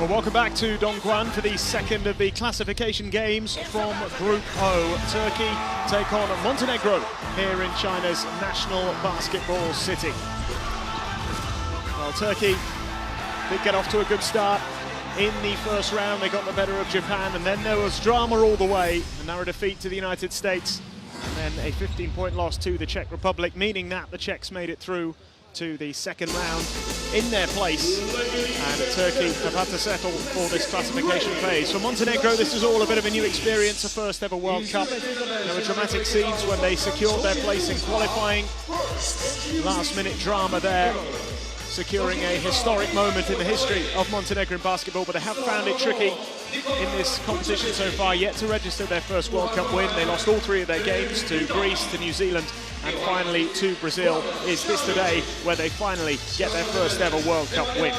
Well, welcome back to Dongguan for the second of the classification games from Group O. Turkey take on Montenegro here in China's national basketball city. Well, Turkey did get off to a good start in the first round. They got the better of Japan, and then there was drama all the way. A narrow defeat to the United States, and then a 15-point loss to the Czech Republic, meaning that the Czechs made it through to the second round in their place, and Turkey have had to settle for this classification phase. For Montenegro, this is all a bit of a new experience, a first ever World Cup. There were dramatic scenes when they secured their place in qualifying. Last minute drama there, securing a historic moment in the history of Montenegrin basketball, but they have found it tricky in this competition so far, yet to register their first World Cup win. They lost all three of their games to Greece, to New Zealand, and finally to Brazil. Is this the day where they finally get their first ever World Cup win?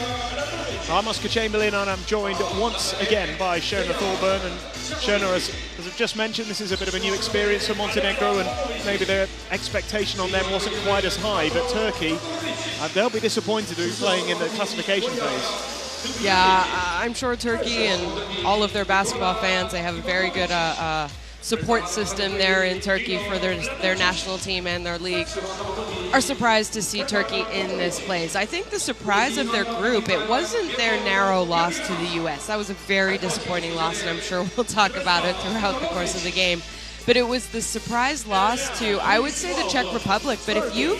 I'm Oscar Chamberlain, and I'm joined once again by Shona Thorburn. And Shona, as I've just mentioned, this is a bit of a new experience for Montenegro, and maybe their expectation on them wasn't quite as high, but Turkey, they'll be disappointed to be playing in the classification phase. Yeah, I'm sure Turkey and all of their basketball fans, they have a very good support system there in Turkey for their national team and their league, are surprised to see Turkey in this place. I think the surprise of their group, it wasn't their narrow loss to the US. That was a very disappointing loss, and I'm sure we'll talk about it throughout the course of the game. But it was the surprise loss to, I would say, the Czech Republic. But if you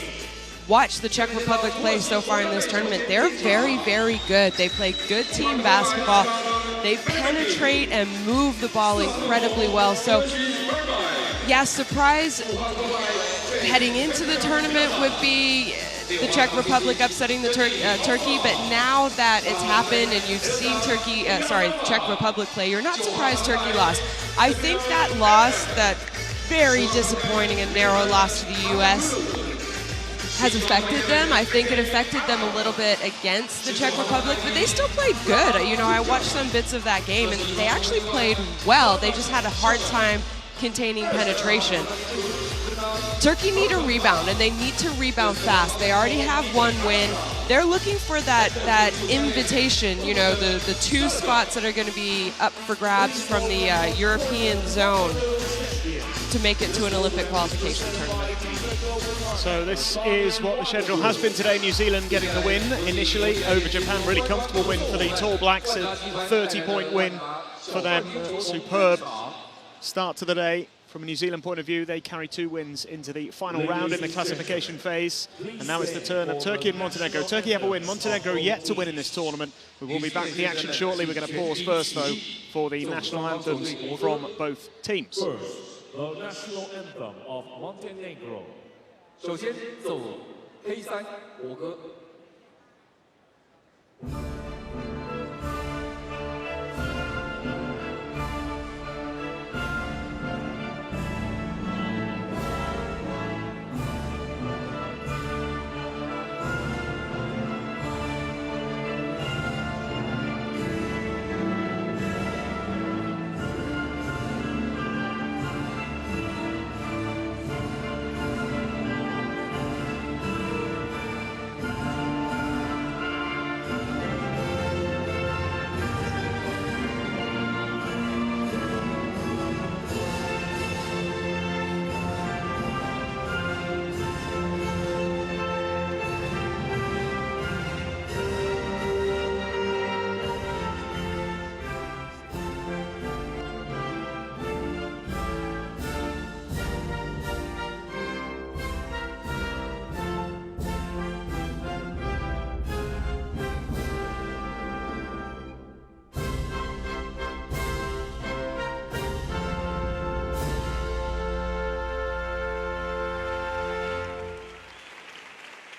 watch the Czech Republic play so far in this tournament, they're very, very good. They play good team basketball. They penetrate and move the ball incredibly well. So, yeah, surprise heading into the tournament would be the Czech Republic upsetting the Turkey, but now that it's happened and you've seen Czech Republic play, you're not surprised Turkey lost. I think that loss, that very disappointing and narrow loss to the US, has affected them. I think it affected them a little bit against the Czech Republic, but they still played good. You know, I watched some bits of that game, and they actually played well. They just had a hard time containing penetration. Turkey need a rebound, and they need to rebound fast. They already have one win. They're looking for that invitation, you know, the two spots that are going to be up for grabs from the European zone to make it to an Olympic qualification tournament. So this is what the schedule has been today. New Zealand getting the win initially over Japan. Really comfortable win for the Tall Blacks. A 30-point win for them. Superb start to the day. From a New Zealand point of view, they carry 2 wins into the final round in the classification phase. And now it's the turn of Turkey and Montenegro. Turkey have a win. Montenegro yet to win in this tournament. We will be back in the action shortly. We're going to pause first, though, for the national anthems from both teams. The national anthem of Montenegro. 首先奏黑山国歌。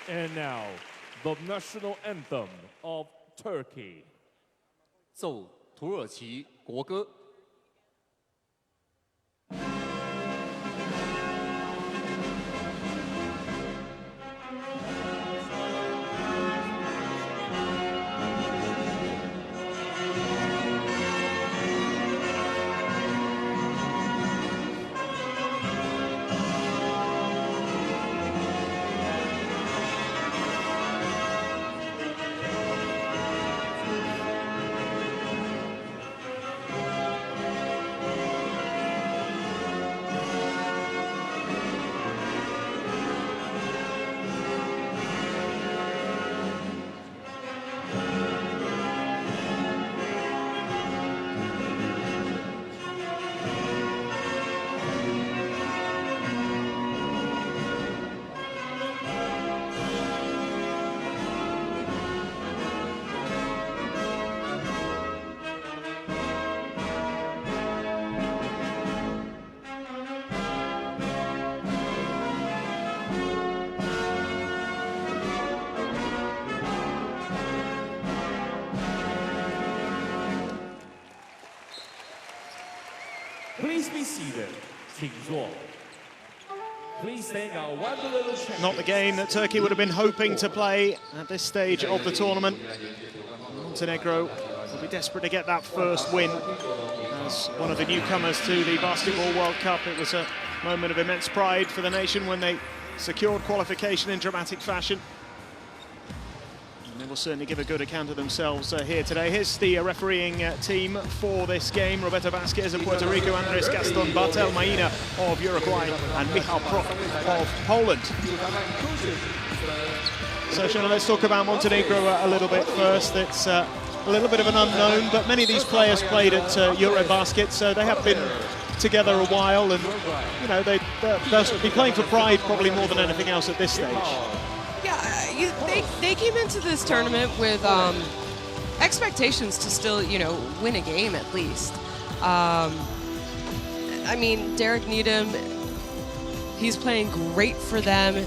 And now, the national anthem of Turkey. 奏土耳其国歌。Please be seated. 请坐. Please stand now. One little check. Not the game that Turkey would have been hoping to play at this stage of the tournament. Montenegro will be desperate to get that first win. As one of the newcomers to the Basketball World Cup, it was a moment of immense pride for the nation when they secured qualification in dramatic fashion. And they will certainly give a good account of themselves here today. Here's the refereeing team for this game. Roberto Vasquez of Puerto Rico, Andres Gaston Bartel Maina of Uruguay, and Michał Proch of Poland. So, Shona, let's talk about Montenegro a little bit first. It's a little bit of an unknown, but many of these players played at Eurobasket, so they have been together a while, and you know they'll be playing for pride probably more than anything else at this stage. Yeah, they came into this tournament with expectations to still, you know, win a game at least. I mean, Derek Needham, he's playing great for them.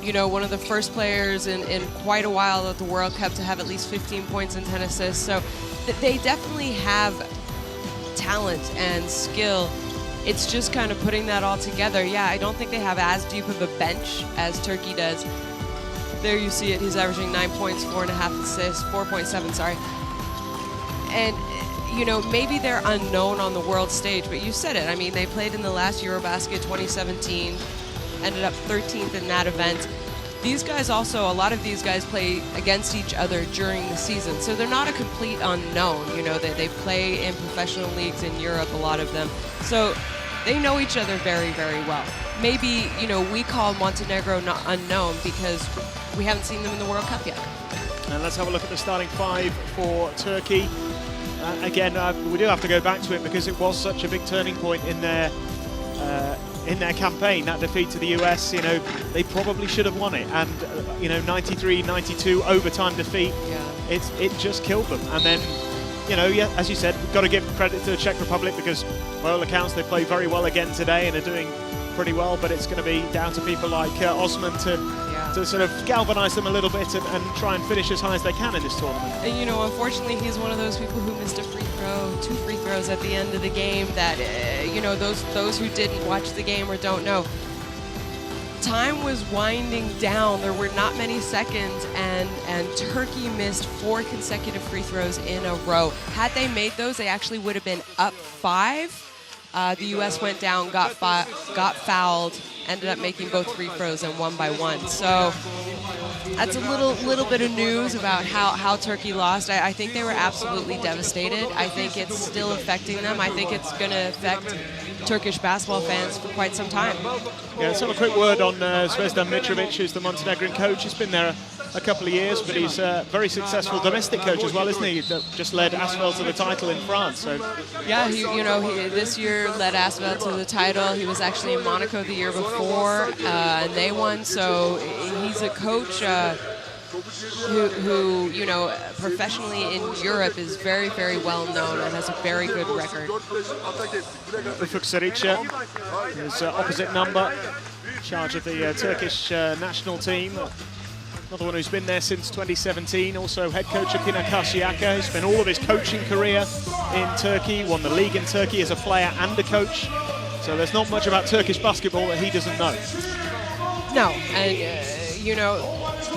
You know, one of the first players in quite a while at the World Cup to have at least 15 points and 10 assists. So they definitely have talent and skill. It's just kind of putting that all together. Yeah, I don't think they have as deep of a bench as Turkey does. There you see it, he's averaging 9 points, 4.5 assists, 4.7, sorry. And, you know, maybe they're unknown on the world stage, but you said it. I mean, they played in the last Eurobasket 2017, ended up 13th in that event. These guys also, a lot of these guys play against each other during the season, so they're not a complete unknown. You know, they play in professional leagues in Europe, a lot of them. So they know each other very, very well. Maybe, you know, we call Montenegro not unknown because we haven't seen them in the World Cup yet. And let's have a look at the starting five for Turkey. Again, we do have to go back to it because it was such a big turning point in their campaign, that defeat to the US. You know, they probably should have won it, and you know, 93-92 overtime defeat. Yeah. It just killed them. And then, you know, yeah, as you said, we've got to give credit to the Czech Republic because, by all accounts, they played very well again today and are doing pretty well. But it's going to be down to people like Osman to sort of galvanise them a little bit and try and finish as high as they can in this tournament. And you know, unfortunately, he's one of those people who missed a free throw, 2 free throws at the end of the game that, you know, those who didn't watch the game or don't know, time was winding down. There were not many seconds, and Turkey missed 4 consecutive free throws in a row. Had they made those, they actually would have been up 5. The U.S. went down, got fouled, ended up making both free throws and 1 by 1. So that's a little bit of news about how Turkey lost. I think they were absolutely devastated. I think it's still affecting them. I think it's going to affect Turkish basketball fans for quite some time. Yeah, let's have a quick word on Zvezdan Mitrovic, who's the Montenegrin coach. He's been there a couple of years, but he's a very successful domestic coach as well, isn't he? That just led Asvel to the title in France. So yeah, he this year led Asvel to the title. He was actually in Monaco the year before, and they won. So he's a coach who, you know, professionally in Europe is very, very well known and has a very good record. Ufuk Sarica, his opposite number, in charge of the Turkish national team. Another one who's been there since 2017, also head coach of Pınar Karşıyaka. He spent all of his coaching career in Turkey, won the league in Turkey as a player and a coach. So there's not much about Turkish basketball that he doesn't know. No, and you know,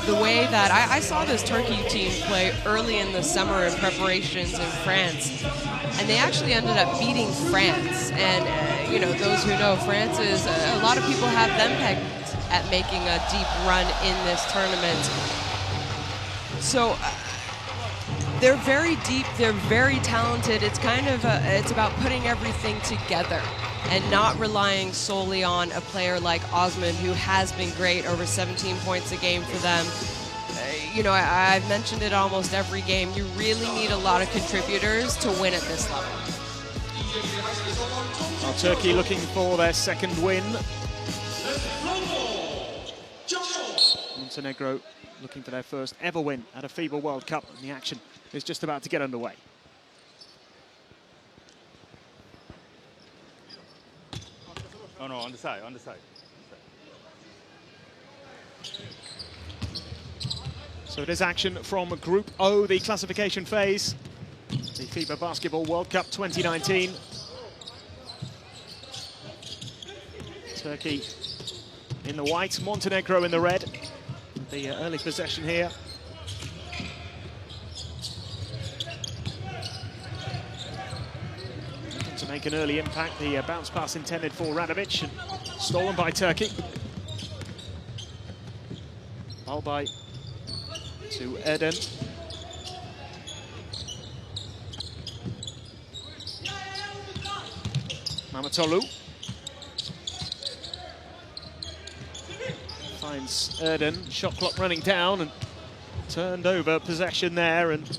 the way that I saw this Turkey team play early in the summer in preparations in France, and they actually ended up beating France. And you know, those who know, France is, a lot of people have them pegged at making a deep run in this tournament. So they're very deep, they're very talented. It's kind of it's about putting everything together and not relying solely on a player like Osman, who has been great, over 17 points a game for them. You know, I've mentioned it almost every game. You really need a lot of contributors to win at this level. Well, Turkey looking for their second win. Montenegro looking for their first ever win at a FIBA World Cup, and the action is just about to get underway. Oh no, on the side, on the side. So it is action from Group O, the classification phase, the FIBA Basketball World Cup 2019. Turkey in the white, Montenegro in the red. The early possession here. To make an early impact, the bounce pass intended for Radovic and stolen by Turkey. Balbay to Erdem. Mamatolu finds Erdem, shot clock running down and turned over possession there, and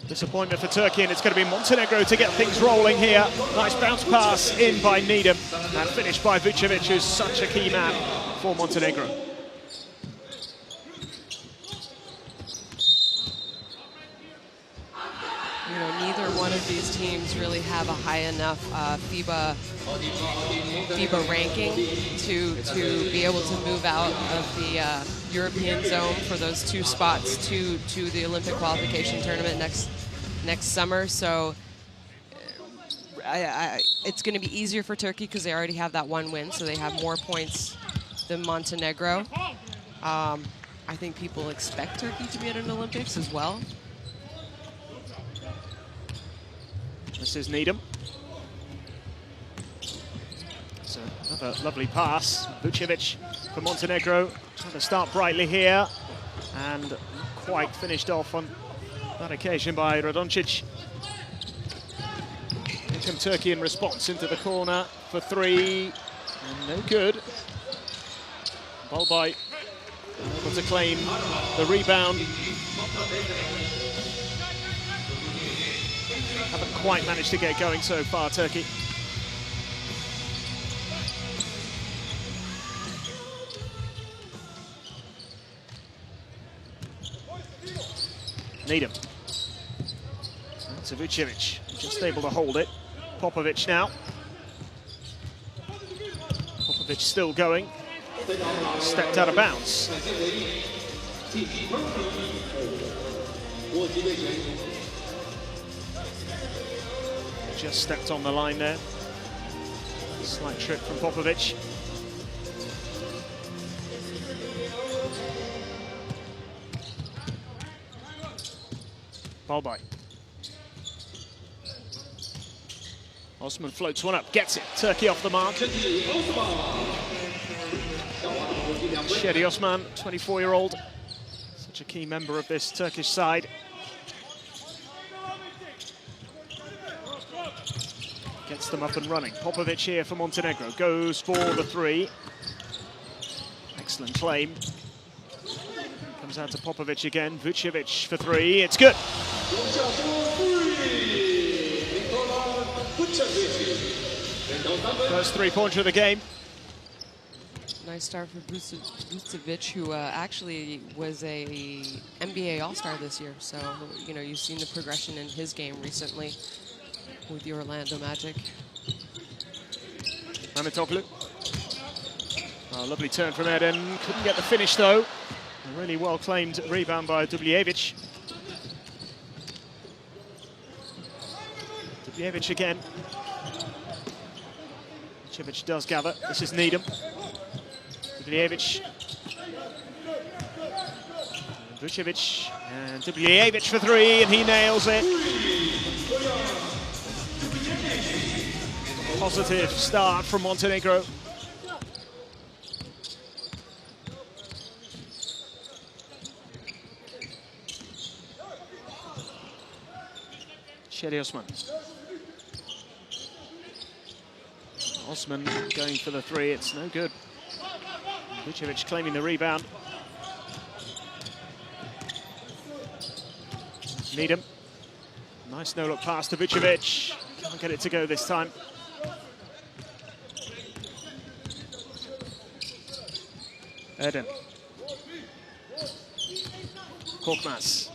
disappointment for Turkey, and it's going to be Montenegro to get things rolling here. Nice bounce pass in by Needham and finished by Vucevic, who's such a key man for Montenegro. You know, neither one of these teams really have a high enough FIBA ranking to be able to move out of the European zone for those 2 spots to the Olympic qualification tournament next summer. So it's going to be easier for Turkey because they already have that 1 win, so they have more points than Montenegro. I think people expect Turkey to be at an Olympics as well. This is Needham. So another lovely pass. Vucevic for Montenegro. Trying to start brightly here. And not quite finished off on that occasion by Radoncic. Here come Turkey in response into the corner for 3. And no good. Balbay able to claim the rebound. Haven't quite managed to get going so far, Turkey. Needham. To Vucevic, just able to hold it. Popovic now. Popovic still going. Stepped out of bounds. Just stepped on the line there. Slight trip from Popovic. Balbay. Osman floats one up, gets it. Turkey off the mark. Shedi Osman, 24-year-old. Such a key member of this Turkish side. Gets them up and running. Popovic here for Montenegro. Goes for the 3. Excellent claim. Comes out to Popovic again. Vucevic for 3. It's good. First 3-pointer of the game. Nice start for Vucevic, who actually was a NBA All-Star this year. So, you know, you've seen the progression in his game recently with the Orlando Magic. Mamatoglu. Oh, lovely turn from Erdem. Couldn't get the finish, though. A really well-claimed rebound by Dubljevic. Dubljevic again. Vucevic does gather. This is Needham. Dubljevic. Vucevic. And Dubljevic for 3, and he nails it. Positive start from Montenegro. Shedi Osman. Osman going for the 3, it's no good. Vucevic claiming the rebound. Needham. Nice no-look pass to Vucevic. Can't get it to go this time. Erdem. Korkmaz.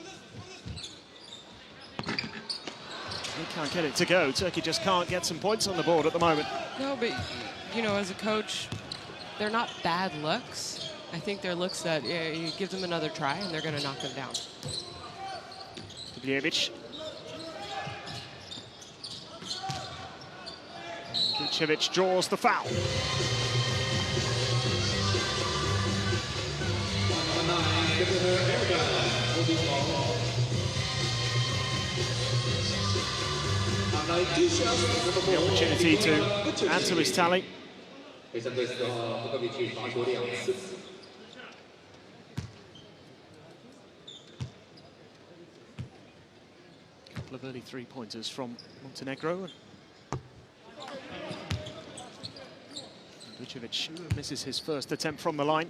He can't get it to go. Turkey just can't get some points on the board at the moment. No, but, you know, as a coach, they're not bad looks. I think they're looks that you give them another try and they're going to knock them down. Dubljevic. Vucevic draws the foul. The opportunity to add to his tally. Couple of early three-pointers from Montenegro. Vucevic misses his first attempt from the line.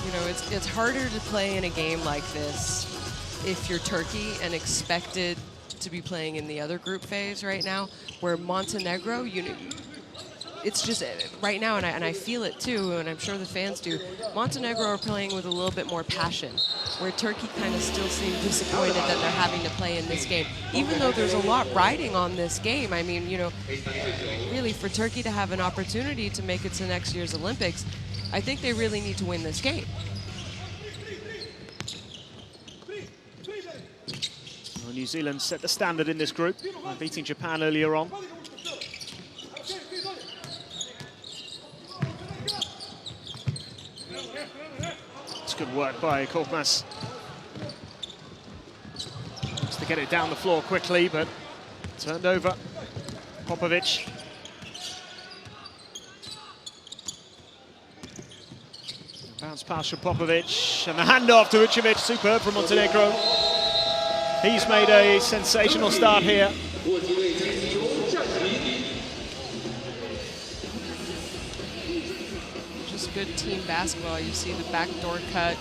You know, it's harder to play in a game like this if you're Turkey and expected to be playing in the other group phase right now, where Montenegro, you know, it's just right now, and I feel it too, and I'm sure the fans do, Montenegro are playing with a little bit more passion, where Turkey kind of still seem disappointed that they're having to play in this game, even though there's a lot riding on this game. I mean, you know, really for Turkey to have an opportunity to make it to next year's Olympics, I think they really need to win this game. Well, New Zealand set the standard in this group by beating Japan earlier on. It's good work by Korkmaz. Wants to get it down the floor quickly, but turned over. Popovic. Bounce pass from Popovic, and the handoff to Vucevic. Superb from Montenegro. He's made a sensational start here. Just good team basketball. You see the backdoor cut.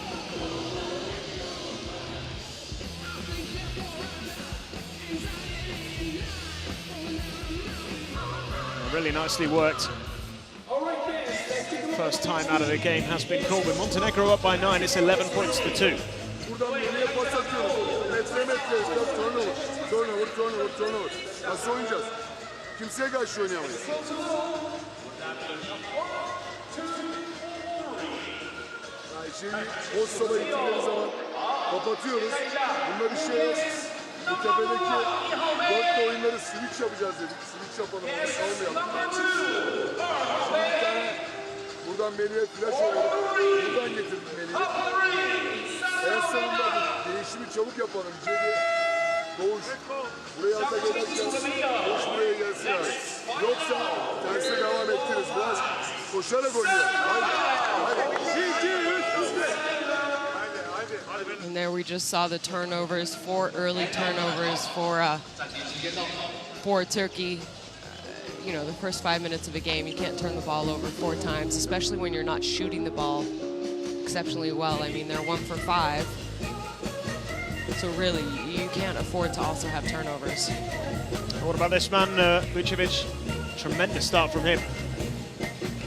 Really nicely worked. First time out of the game has been called with Montenegro up by 9. It's 11 points to 2. Nasıl oynayacağız? Kimseye karşı oynayamayız. Yani o sola gittikleri zaman kapatıyoruz. Bunlar işe yarar. Bu tepedeki 4 oyunları switch yapacağız dedik. Switch yapalım, onu savmayalım. Şimdi bir tane buradan Melih'e flash olalım. Buradan getirdik Melih'i. En sonunda değişimi çabuk yapalım. Doğuş, buraya ata gelirken Doğuş buraya gelsin abi. Yoksa terse devam ettiririz. Biraz koşarak oynuyor. Haydi. 2, 3, 4. And there we just saw the turnovers, 4 early turnovers for Turkey. You know, the first 5 minutes of a game, you can't turn the ball over 4 times, especially when you're not shooting the ball exceptionally well. I mean, they're 1 for 5. So really, you can't afford to also have turnovers. What about this man, Vucevic? Tremendous start from him.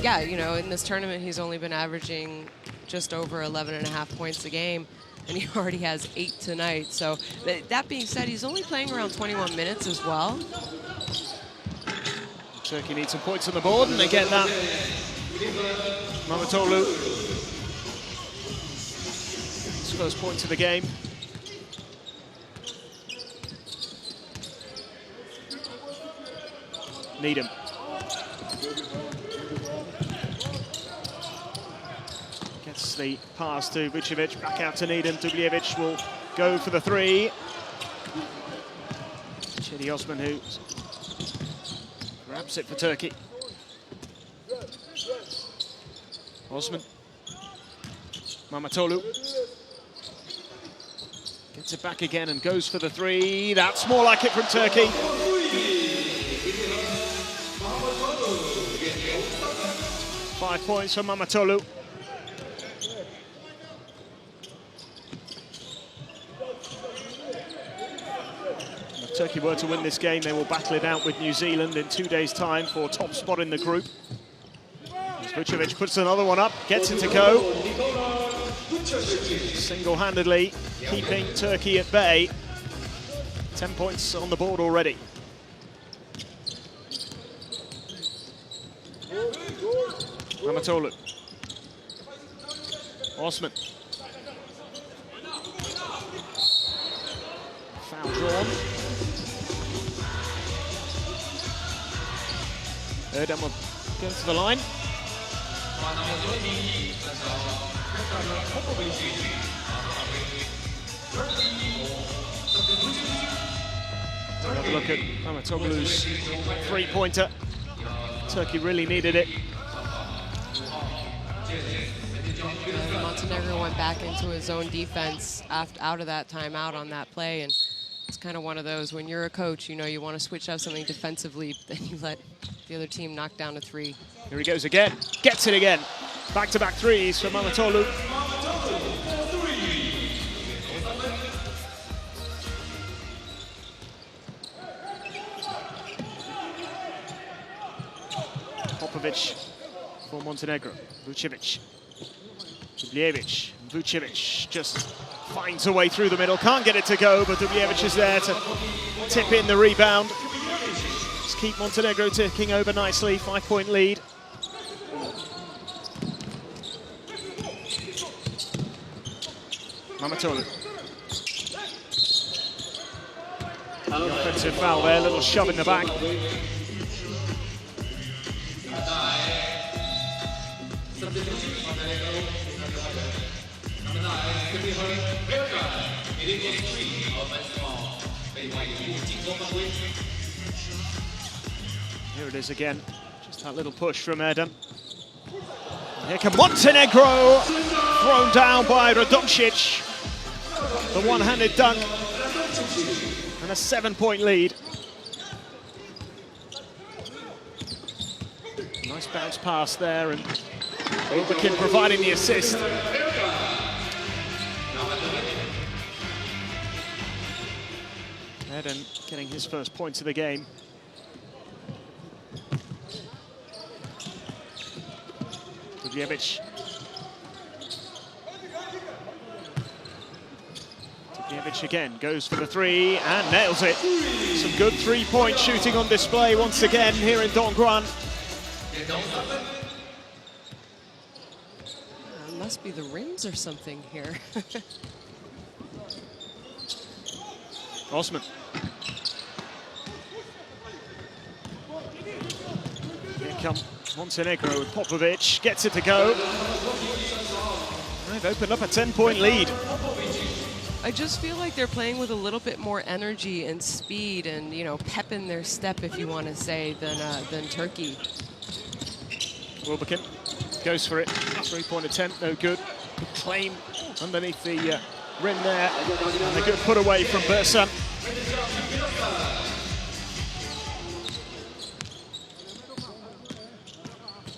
Yeah, you know, in this tournament, he's only been averaging just over 11.5 points a game, and he already has 8 tonight. So that being said, he's only playing around 21 minutes as well. Turkey needs some points on the board, and they get that. Mamatoğlu. His first point of the game. Needham. Gets the pass to Vucevic, back out to Needham. Dubljevic will go for the 3. Cedi Osman who grabs it for Turkey. Osman. Mamatoğlu. Gets it back again and goes for the 3. That's more like it from Turkey. Five points for Mamatoğlu. If Turkey were to win this game, they will battle it out with New Zealand in 2 days' time for top spot in the group. As Vucevic puts another one up, gets it to go. Single-handedly keeping Turkey at bay. 10 points on the board already. Mamatoğlu. Osman. Foul drawn. Erdem will go to the line. Have a look at Mamatoğlu's three-pointer. Turkey really needed it. Montenegro went back into his own defense out of that timeout on that play, and it's kind of one of those, when you're a coach, you know you want to switch up something defensively, then you let the other team knock down a three. Here he goes again, gets it again. Back-to-back threes for Mamatoğlu. Popovic for Montenegro. Vucevic. Dubljevic. Vucevic just finds a way through the middle. Can't get it to go, but Dubljevic is there to tip in the rebound. Just keep Montenegro ticking over nicely. 5-point lead. Mamatoğlu. The offensive foul there, a little shove in the back. Here it is again, just that little push from Erdem. And here come Montenegro, thrown down by Radoncic. The one-handed dunk, and a 7-point lead. Nice bounce pass there, and Wilbekin providing the assist. Erdem getting his first points of the game. Dubljevic. Dubljevic again goes for the three and nails it. Some good three-point shooting on display once again here in Dongguan. Must be the rims or something here. Osman. Here come Montenegro with Popovic, gets it to go. They've opened up a 10-point lead. I just feel like they're playing with a little bit more energy and speed and, you know, pep in their step, if you want to say, than Turkey. Wilbekin goes for it. Three-point attempt, no good. Good claim underneath the rim there. And a good put away from Bersan.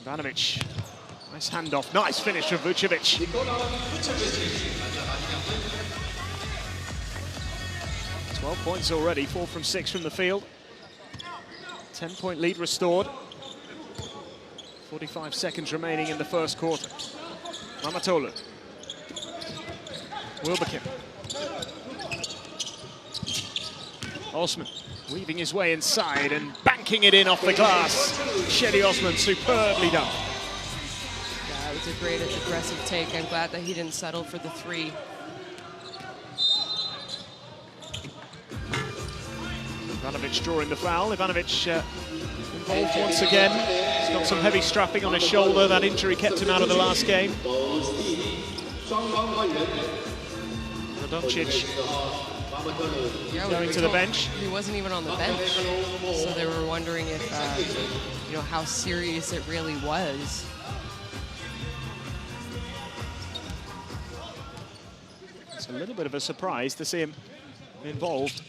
Ivanovic. Nice handoff. Nice finish from Vucevic. Twelve points already. 4 from 6 from the field. 10-point lead restored. 45 seconds remaining in the first quarter. Mamatoğlu. Wilbekin. Osman weaving his way inside and banking it in off the glass. Şedi Osman, superbly done. Yeah, it was a great aggressive take. I'm glad that he didn't settle for the three. Ivanovic drawing the foul. Ivanovic involved once again. He's got some heavy strapping on his shoulder. That injury kept him out of the last game. Radoncic going to the bench. He wasn't even on the bench, so they were wondering if, you know, how serious it really was. It's a little bit of a surprise to see him involved.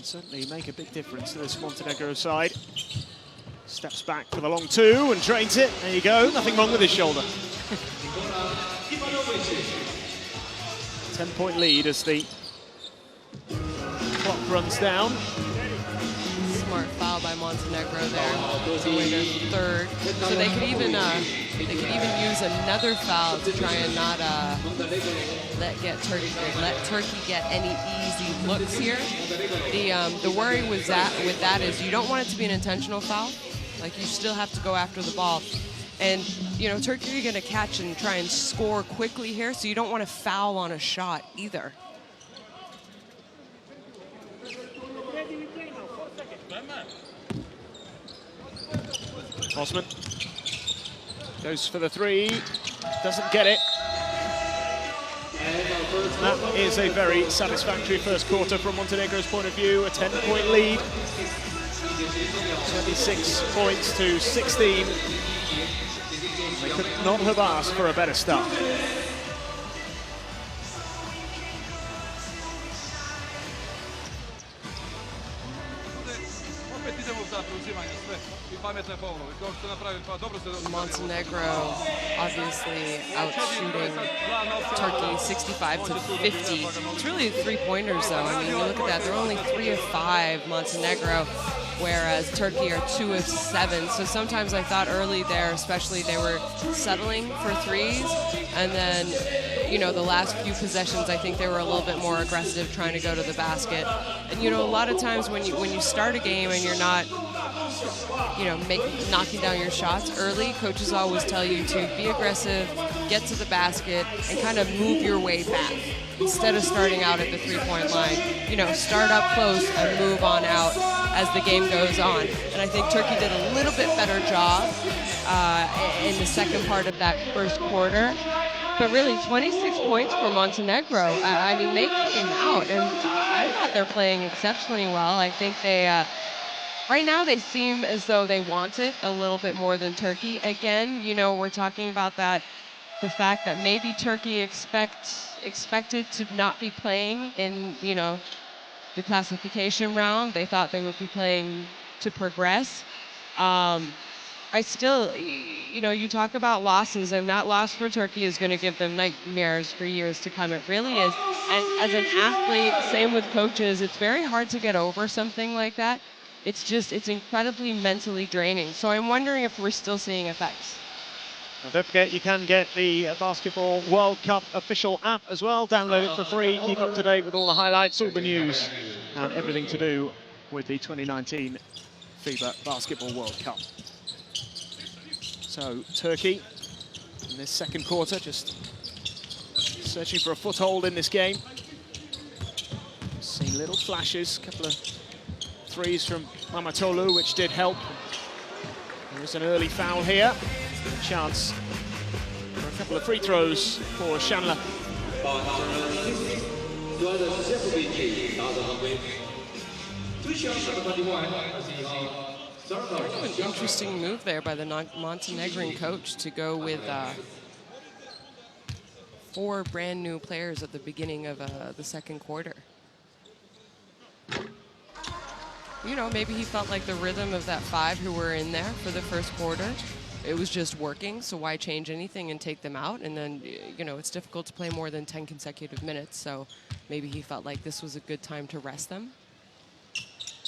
Certainly make a big difference to this Montenegro side. Steps back for the long two and drains it. There you go, nothing wrong with his shoulder. 10-point lead as the clock runs down. Smart foul by Montenegro there to win their third. So they could even use another foul to try and not let Turkey get any easy looks here. The worry with that is you don't want it to be an intentional foul. Like, you still have to go after the ball. And, you know, Turkey are going to catch and try and score quickly here, so you don't want to foul on a shot either. Osman goes for the three, doesn't get it. That is a very satisfactory first quarter from Montenegro's point of view, a 10-point lead. 26 points to 16. They could not have asked for a better start. Montenegro obviously out-shooting Turkey 65 to 50. It's really three-pointers though. I mean, you look at that, they're only 3 of 5, Montenegro, whereas Turkey are 2 of 7. So sometimes I thought early there, especially, they were settling for threes, and then, you know, the last few possessions, I think they were a little bit more aggressive trying to go to the basket. And, you know, a lot of times when you start a game and you're not, you know, knocking down your shots early, coaches always tell you to be aggressive, get to the basket, and kind of move your way back. Instead of starting out at the three-point line, you know, start up close and move on out as the game goes on. And I think Turkey did a little bit better job in the second part of that first quarter. But really, 26 points for Montenegro. I mean, they came out, and I thought they're playing exceptionally well. I think they, right now, they seem as though they want it a little bit more than Turkey. Again, you know, we're talking about that, the fact that maybe Turkey expected to not be playing in, you know, the classification round. They thought they would be playing to progress. I still, you know, you talk about losses, and that loss for Turkey is going to give them nightmares for years to come. It really is. And as an athlete, same with coaches, it's very hard to get over something like that. It's just, it's incredibly mentally draining. So I'm wondering if we're still seeing effects. And don't forget, you can get the Basketball World Cup official app as well. Download it for free. Keep up to date with all the highlights, all the news, and everything to do with the 2019 FIBA Basketball World Cup. So Turkey in this second quarter just searching for a foothold in this game. Seen little flashes, a couple of threes from Mamatolu, which did help. There's an early foul here. Chance for a couple of free throws for Shanla. An interesting move there by the Montenegrin coach to go with 4 brand new players at the beginning of the second quarter. You know, maybe he felt like the rhythm of that 5 who were in there for the first quarter, it was just working, so why change anything and take them out? And then, you know, it's difficult to play more than 10 consecutive minutes, so maybe he felt like this was a good time to rest them.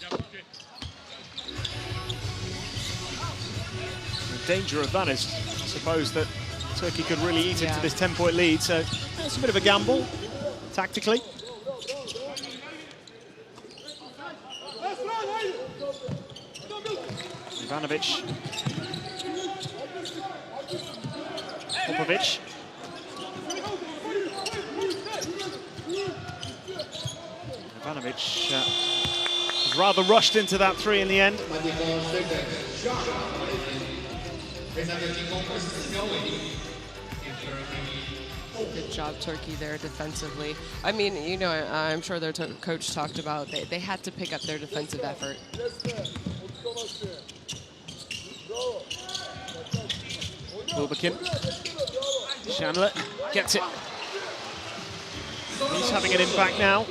The danger of that is, I suppose, that Turkey could really eat into this 10-point lead, so it's a bit of a gamble, tactically. Ivanovic. Popovic. Ivanovic was rather rushed into that 3 in the end. Good job, Turkey, there defensively. I mean, you know, I'm sure their coach talked about they had to pick up their defensive effort. Wilbekin. Shanla gets it. He's having an impact now.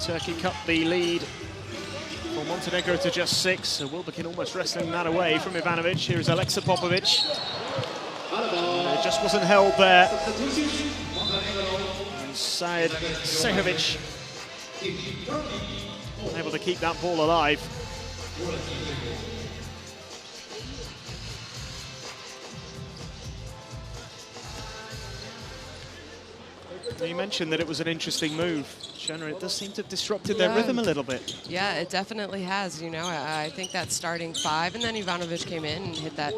Turkey cut the lead for Montenegro to just 6. So Wilbekin almost wrestling that away from Ivanovic. Here is Alexa Popovic. It just wasn't held there. And Said Sehovic able to keep that ball alive. You mentioned that it was an interesting move. Shanna, it does seem to have disrupted their rhythm a little bit. Yeah, it definitely has. You know, I think that starting 5, and then Ivanovic came in and hit that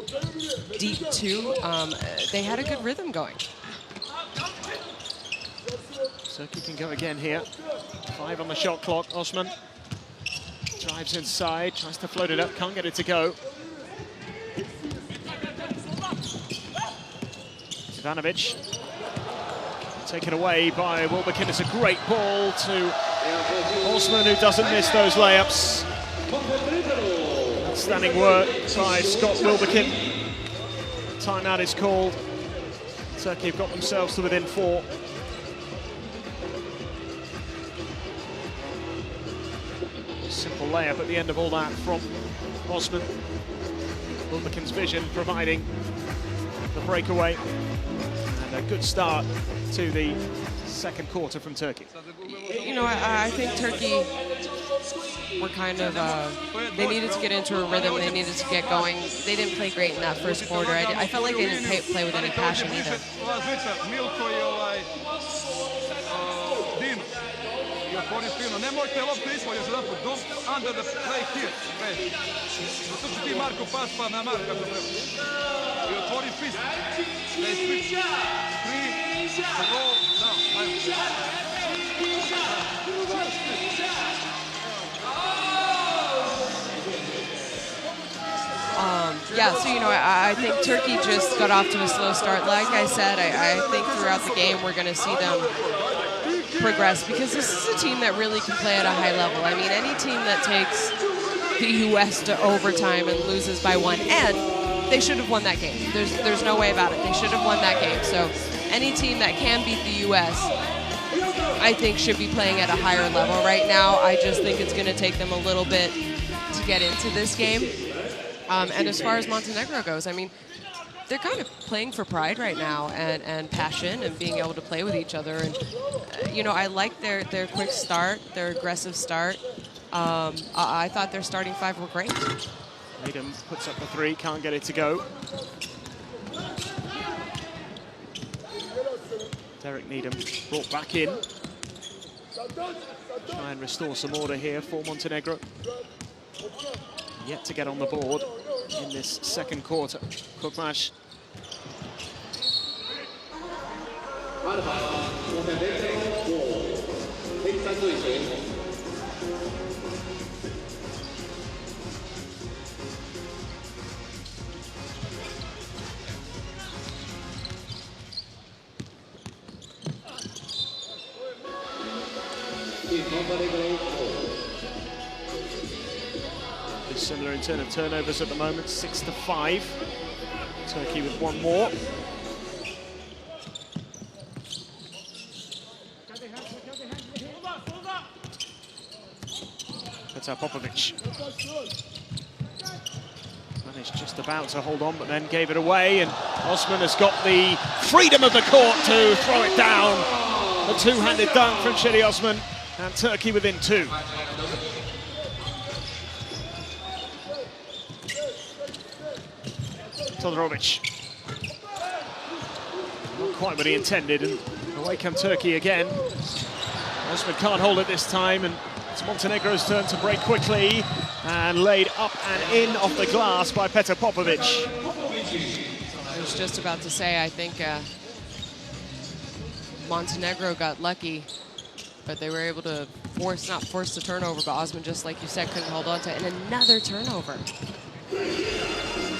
deep 2. They had a good rhythm going. Turkey can go again here. 5 on the shot clock, Osman. Drives inside, tries to float it up, can't get it to go. Ivanovic. Taken away by Wilbekin. It's a great ball to Osman, who doesn't miss those layups. Outstanding work by Scott Wilbekin. Timeout is called. Turkey have got themselves to within 4. Simple layup at the end of all that from Osman. Wilbekin's vision providing the breakaway. And a good start to the second quarter from Turkey. You know, I think Turkey were kind of, they needed to get into a rhythm, they needed to get going. They didn't play great in that first quarter. I felt like they didn't play with any passion either. Nemojte loptu ispod još jedan put. Don't under the play here. Zato ću ti Marko pas pa na Marka to treba. I otvori fist. Play switch. 3, roll, down. Yeah, so, you know, I think Turkey just got off to a slow start. Like I said, I think throughout the game we're going to see them progress, because this is a team that really can play at a high level. I mean, any team that takes the U.S. to overtime and loses by 1, and they should have won that game. There's no way about it. They should have won that game. So any team that can beat the U.S., I think, should be playing at a higher level right now. I just think it's going to take them a little bit to get into this game. And as far as Montenegro goes, I mean, they're kind of playing for pride right now and passion and being able to play with each other. And, you know, I like their quick start, their aggressive start. I thought their starting 5 were great. Needham puts up the 3, can't get it to go. Derek Needham brought back in. Try and restore some order here for Montenegro. Yet to get on the board in this second quarter. Kukmash. Similar in terms of turnovers at the moment, 6-5. Turkey with 1 more. Petar Popovic. Managed just about to hold on, but then gave it away, and Osman has got the freedom of the court to throw it down. A 2-handed dunk from Şedi Osman, and Turkey within 2. Todorovic. Not quite what he intended, and away come Turkey again. Osman can't hold it this time, and it's Montenegro's turn to break quickly, and laid up and in off the glass by Petar Popovic. I was just about to say, I think Montenegro got lucky, but they were able to not force the turnover, but Osman, just like you said, couldn't hold on to it, and another turnover.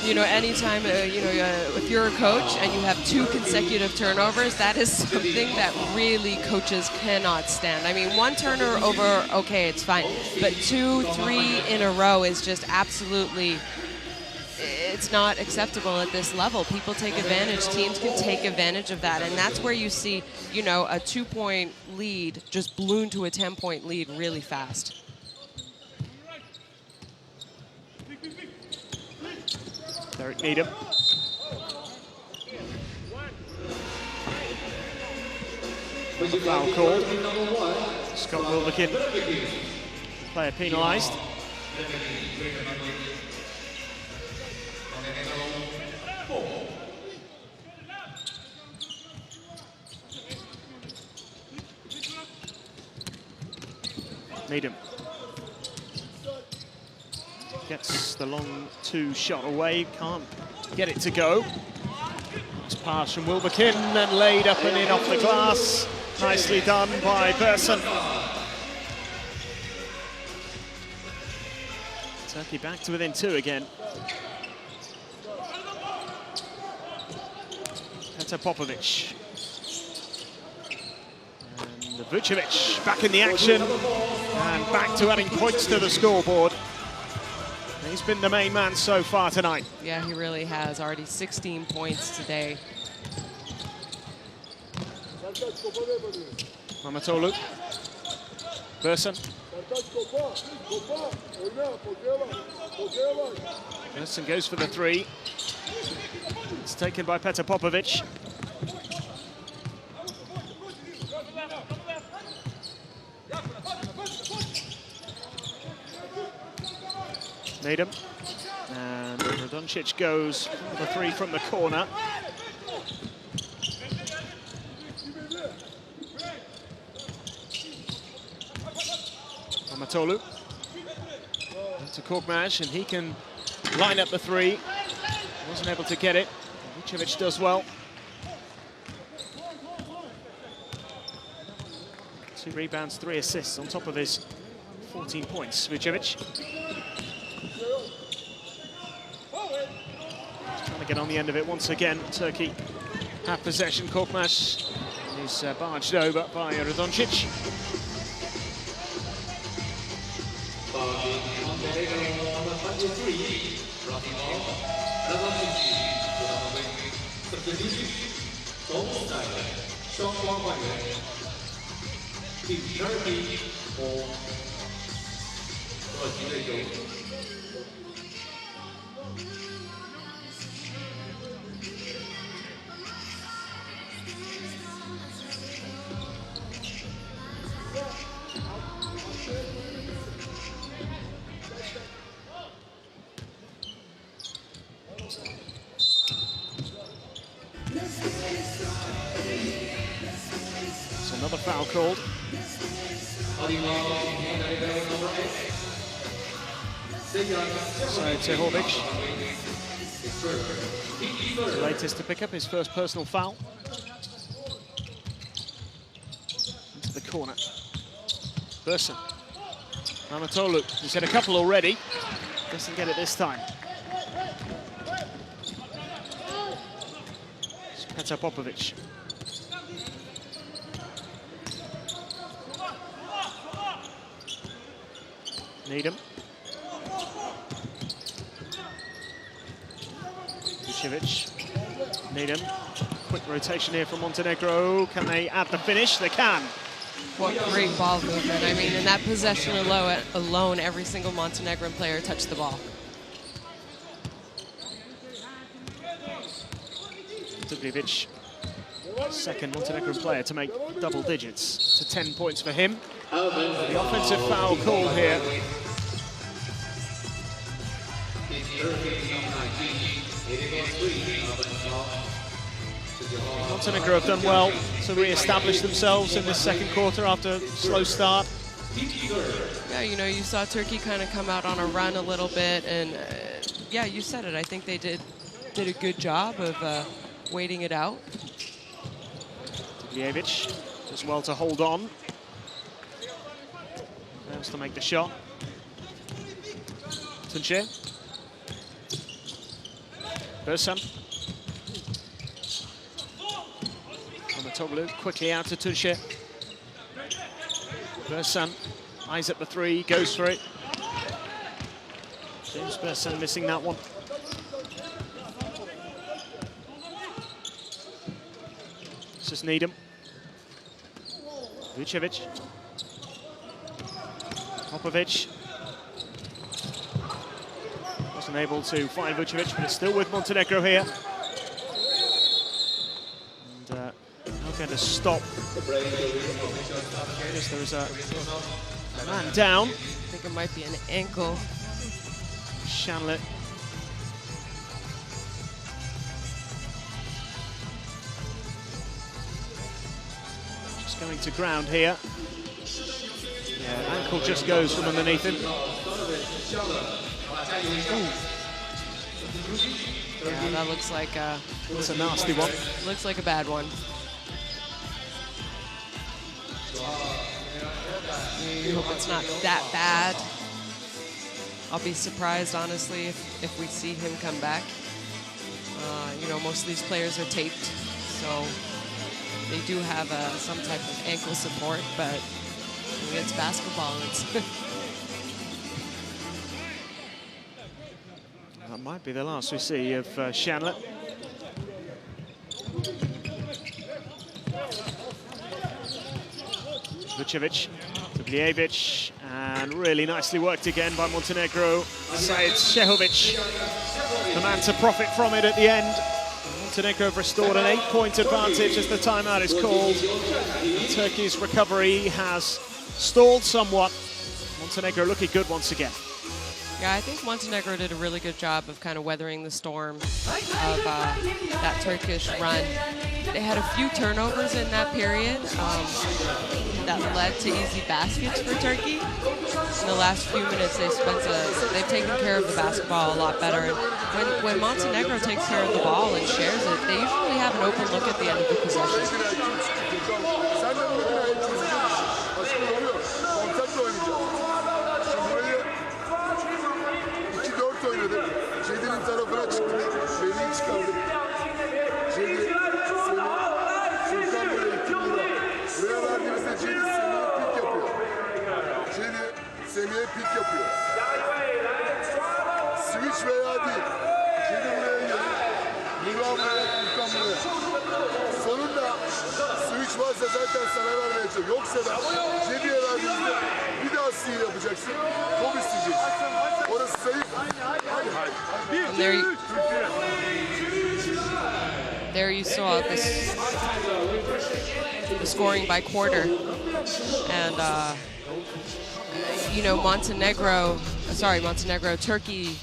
You know, anytime, you know, if you're a coach and you have 2 consecutive turnovers, that is something that really coaches cannot stand. I mean, 1 turnover, okay, it's fine. But 2, 3 in a row is just absolutely, it's not acceptable at this level. People take advantage, teams can take advantage of that. And that's where you see, you know, a 2-point lead just balloon to a 10-point lead really fast. Derek Needham. Foul called. Scott Wilbekin, player penalised. Needham gets the long 2 shot away, can't get it to go. It's pass from Wilbekin and laid up and in off the glass. Nicely done by Persson. Turkey back to within 2 again. Petr Popovic. And Vucevic back in the action. And back to adding points to the scoreboard. He's been the main man so far tonight. Yeah, he really has. Already 16 points today. Mamatolu. Berson. Berson goes for the 3. It's taken by Petr Popovic. Needham. And Radonjic goes for the 3 from the corner. Mamatolu. To Korkmaz, and he can line up the 3. Wasn't able to get it. Vucevic does well. 2 rebounds, 3 assists on top of his 14 points. Vucevic. Trying to get on the end of it once again. Turkey have possession. Korkmaz is barged over by Radonjic. Another foul called. So Tehovic, the latest to pick up his first personal foul. Into the corner. Berson. Mamatolu, he's had a couple already. Doesn't get it this time. It's Petr Popovic. Needham. Vucevic. Needham. Quick rotation here from Montenegro. Can they add the finish? They can. What great ball movement. I mean, in that possession alone, every single Montenegrin player touched the ball. Dubljevic, second Montenegrin player to make double digits. To 10 points for him. The offensive foul call here. Montenegro have done well to re-establish themselves in this second quarter after a slow start. Yeah, you know, you saw Turkey kind of come out on a run a little bit, and yeah, you said it. I think they did a good job of waiting it out. Dubljevic does well to hold on. Fails to make the shot. Tunçe. Berson. Mamatolu quickly out to Tunçe. Berson eyes up the 3, goes for it. James Berson missing that one. This is Needham. Vucevic. Popovic. Wasn't able to find Vucevic, but it's still with Montenegro here. And not going to stop. Yes, there is a man down. I think it might be an ankle. Shanlet. Just going to ground here. Yeah, ankle just goes from underneath him. Yeah, that looks like It's a nasty one. looks like a bad one. You hope it's not that bad. I'll be surprised, honestly, if we see him come back. You know, most of these players are taped, so they do have some type of ankle support, but I mean, it's basketball. That might be the last we see of Shanley. Vucevic to Bljevic, and really nicely worked again by Montenegro. Said Šehović, the man to profit from it at the end. Montenegro have restored an 8-point advantage as the timeout is called. And Turkey's recovery has stalled somewhat. Montenegro looking good once again. Yeah, I think Montenegro did a really good job of kind of weathering the storm of that Turkish run. They had a few turnovers in that period that led to easy baskets for Turkey. In the last few minutes, they've taken care of the basketball a lot better. And when Montenegro takes care of the ball and shares it, they usually have an open look at the end of the possession. Semih'e pik yapıyor. Switch veya değil. Şimdi buraya gelin. Nurhan buraya, Furkan buraya. Sonunda switch varsa zaten sana vermeyeceğim. Yoksa da Cedi'ye verdiğinizde bir daha steal yapacaksın. Top isteyeceksin. Orası zayıf. There you saw the scoring by quarter. And you know, Turkey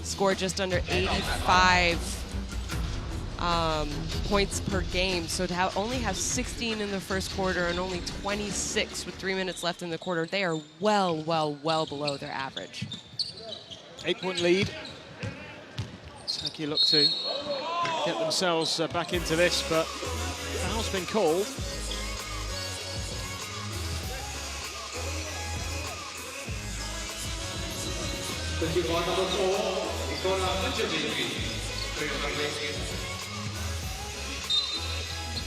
scored just under 85 points per game. So to only have 16 in the first quarter and only 26 with 3 minutes left in the quarter, they are well below their average. 8-point lead. Turkey look to get themselves back into this, but foul's been called.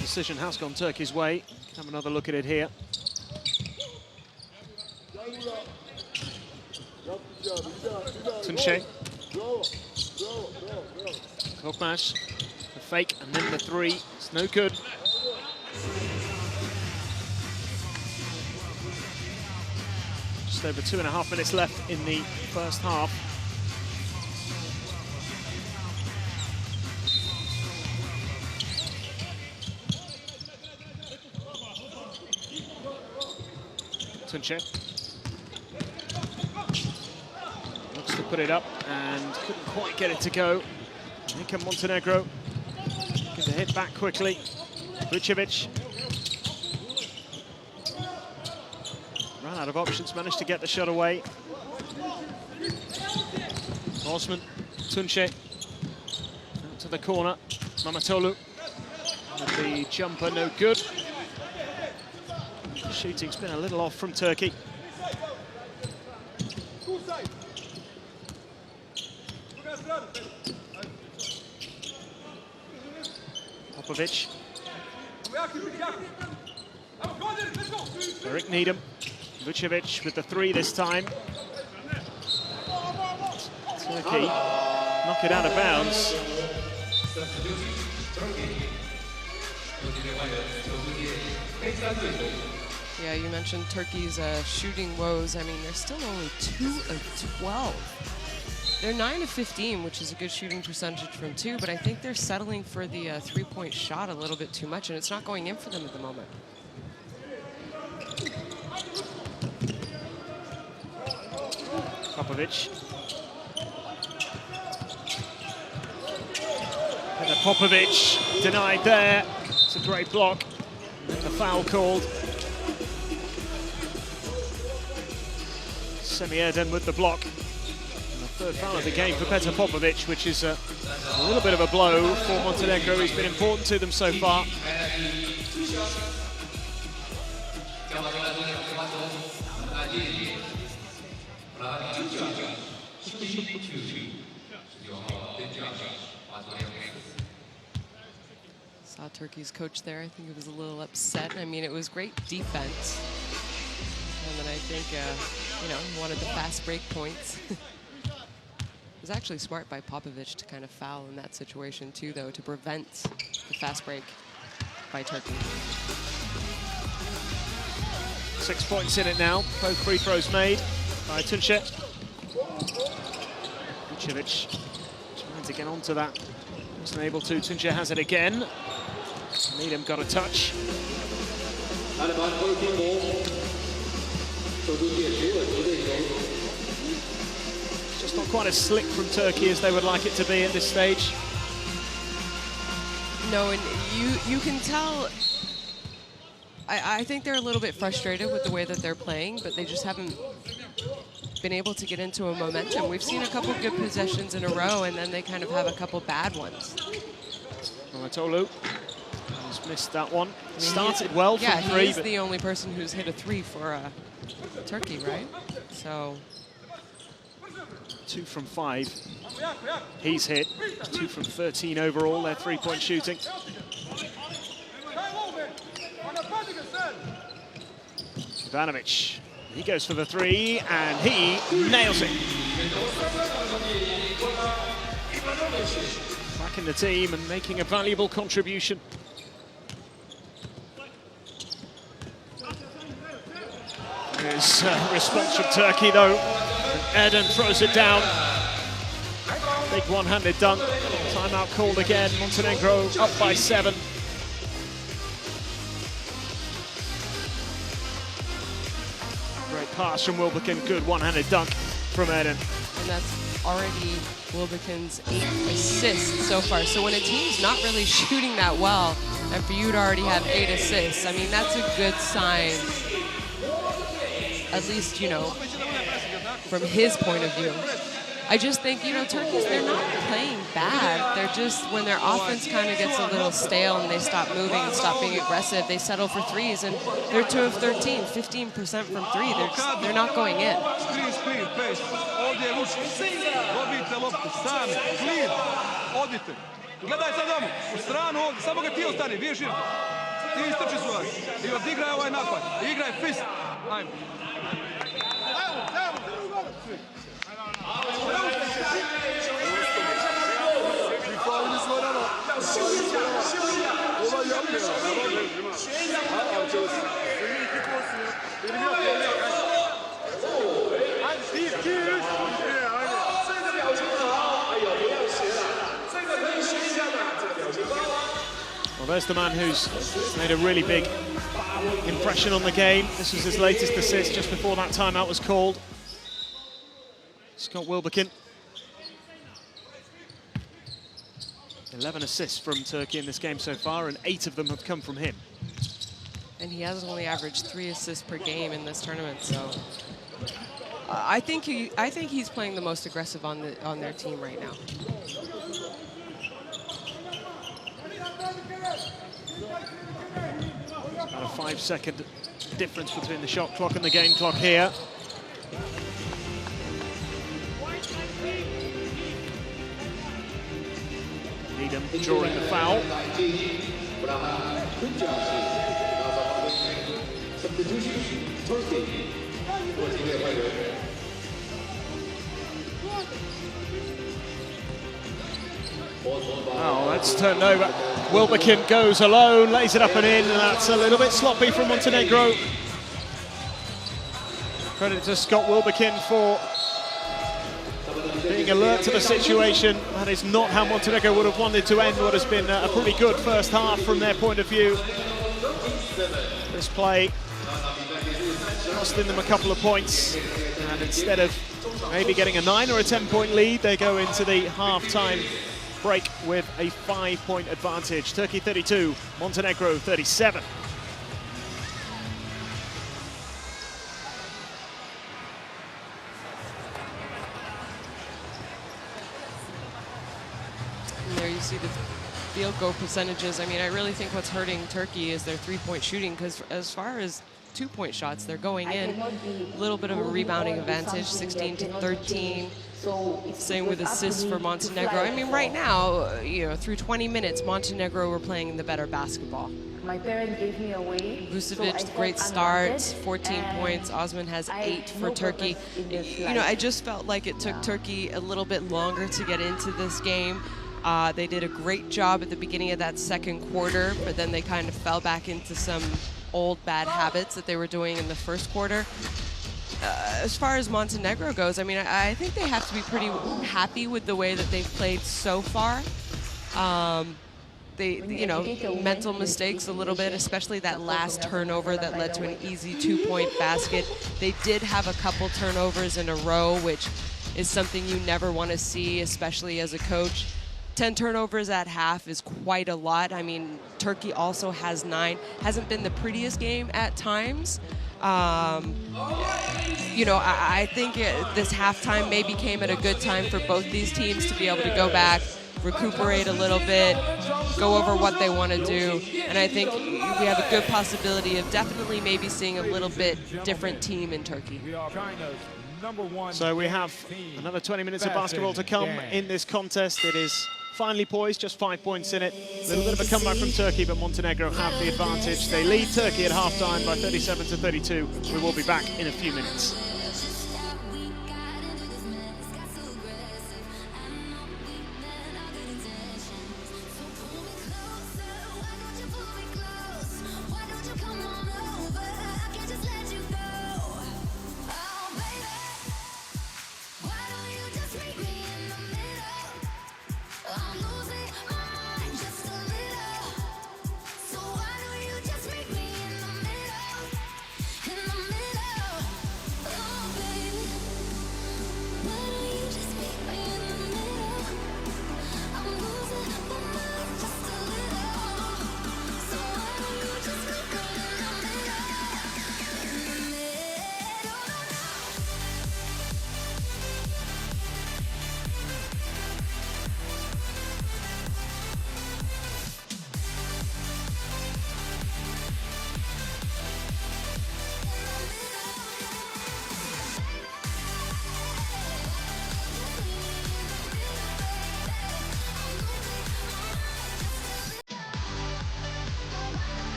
Decision has gone Turkey's way. Have another look at it here. Tunçe. Korkmaz. The fake and then the three. It's no good. Just over 2.5 minutes left in the first half. Tunçe looks to put it up and couldn't quite get it to go. Here come Montenegro. Looking to hit back quickly. Vucevic ran out of options, managed to get the shot away. Osman, Tunçe out to the corner. Mamatolu with the jumper, no good. Shooting's been a little off from Turkey. Popovic. Eric Needham. Vucevic with the three this time. Turkey knock it out of bounds. Yeah, you mentioned Turkey's shooting woes. I mean, they're still only 2 of 12. They're 9 of 15, which is a good shooting percentage from 2, but I think they're settling for the three-point shot a little bit too much, and it's not going in for them at the moment. Popovic. And Popovic denied there. It's a great block. And the foul called. Semih with the block. And the third foul of the game for Petar Popovic, which is a little bit of a blow for Montenegro. He's been important to them so far. Saw Turkey's coach there. I think he was a little upset. I mean, it was great defense. And then I think, you know, wanted the fast break points. It was actually smart by Popovich to kind of foul in that situation too, though, to prevent the fast break by Turkey. 6 points in it now. Both free throws made by Tunce. Vucevic trying to get onto that. Wasn't able to. Tunce has it again. Needham got a touch. Just not quite as slick from Turkey as they would like it to be at this stage. No, and you can tell. I think they're a little bit frustrated with the way that they're playing, but they just haven't been able to get into a momentum. We've seen a couple good possessions in a row, and then they kind of have a couple bad ones. Tolu has missed that one. I mean, started well from three. Yeah, he's the only person who's hit a three for Turkey, right? So 2 from 5. He's hit. 2 from 13 overall, their three-point shooting. Ivanovic, he goes for the 3, and he nails it. Back in the team and making a valuable contribution. There's response from Turkey, though. Erdem throws it down. Big one-handed dunk. Timeout called again. Montenegro up by 7. Great pass from Wilbekin. Good one-handed dunk from Erdem. And that's already Wilbekin's 8th assist so far. So when a team's not really shooting that well, and for you to already have 8 assists, I mean, that's a good sign. At least, you know, from his point of view. I just think, you know, Turkey's, they're not playing bad. They're just, when their offense kind of gets a little stale and they stop moving and stop being aggressive, they settle for threes, and they're 2 of 13, 15% from 3. They're not going in. Screen, pace. Ovdje ruči. Dobijte loptu sami. Clear. Odite. Gledaj sad ovamo. U stranu ovdje. Samo ga ti ostani. Viješ im. Ti istrči svoje. I odigraj ovaj napad. Igraj fist. Ajmo. Bir faulümüz var ama olay yapmıyor. Arkadaşlar. Senin 2 pozisyon ya. Benim yapmıyorum. Hadi 1, 2, 3. Well, there's the man who's made a really big impression on the game. This was his latest assist just before that timeout was called. Scott Wilbekin. 11 assists from Turkey in this game so far, and 8 of them have come from him. And he has only averaged 3 assists per game in this tournament, so I think he's playing the most aggressive on their team right now. About a 5-second difference between the shot clock and the game clock here. Needham drawing the foul. Oh, that's turned over. Wilbekin goes alone, lays it up and in, and that's a little bit sloppy from Montenegro. Credit to Scott Wilbekin for being alert to the situation. That is not how Montenegro would have wanted to end what has been a pretty good first half from their point of view. This play costing them a couple of points, and instead of maybe getting a 9 or a 10-point lead, they go into the half-time break with a 5-point advantage. Turkey 32, Montenegro 37. And there you see the field goal percentages. I mean, I really think what's hurting Turkey is their 3-point shooting, because as far as 2-point shots, they're going in. A little bit of a rebounding advantage, 16 to 13. Same with assists for Montenegro. I mean, right now, you know, through 20 minutes, Montenegro were playing the better basketball. My parents gave me away. Vucevic, great start, 14 points. Osman has 8 for Turkey. You know, I just felt like it took Turkey a little bit longer to get into this game. They did a great job at the beginning of that second quarter, but then they kind of fell back into some old bad habits that they were doing in the first quarter. As far as Montenegro goes, I mean, I think they have to be pretty happy with the way that they've played so far. They, you know, mental mistakes a little bit, especially that last turnover that led to an easy 2-point basket. They did have a couple turnovers in a row, which is something you never want to see, especially as a coach. 10 turnovers at half is quite a lot. I mean, Turkey also has 9. Hasn't been the prettiest game at times. You know, I think this halftime maybe came at a good time for both these teams to be able to go back, recuperate a little bit, go over what they want to do. And I think we have a good possibility of definitely maybe seeing a little bit different team in Turkey. So we have another 20 minutes of basketball to come in this contest. It is finely poised, just 5 points in it. A little bit of a comeback from Turkey, but Montenegro have the advantage. They lead Turkey at halftime by 37-32. We will be back in a few minutes.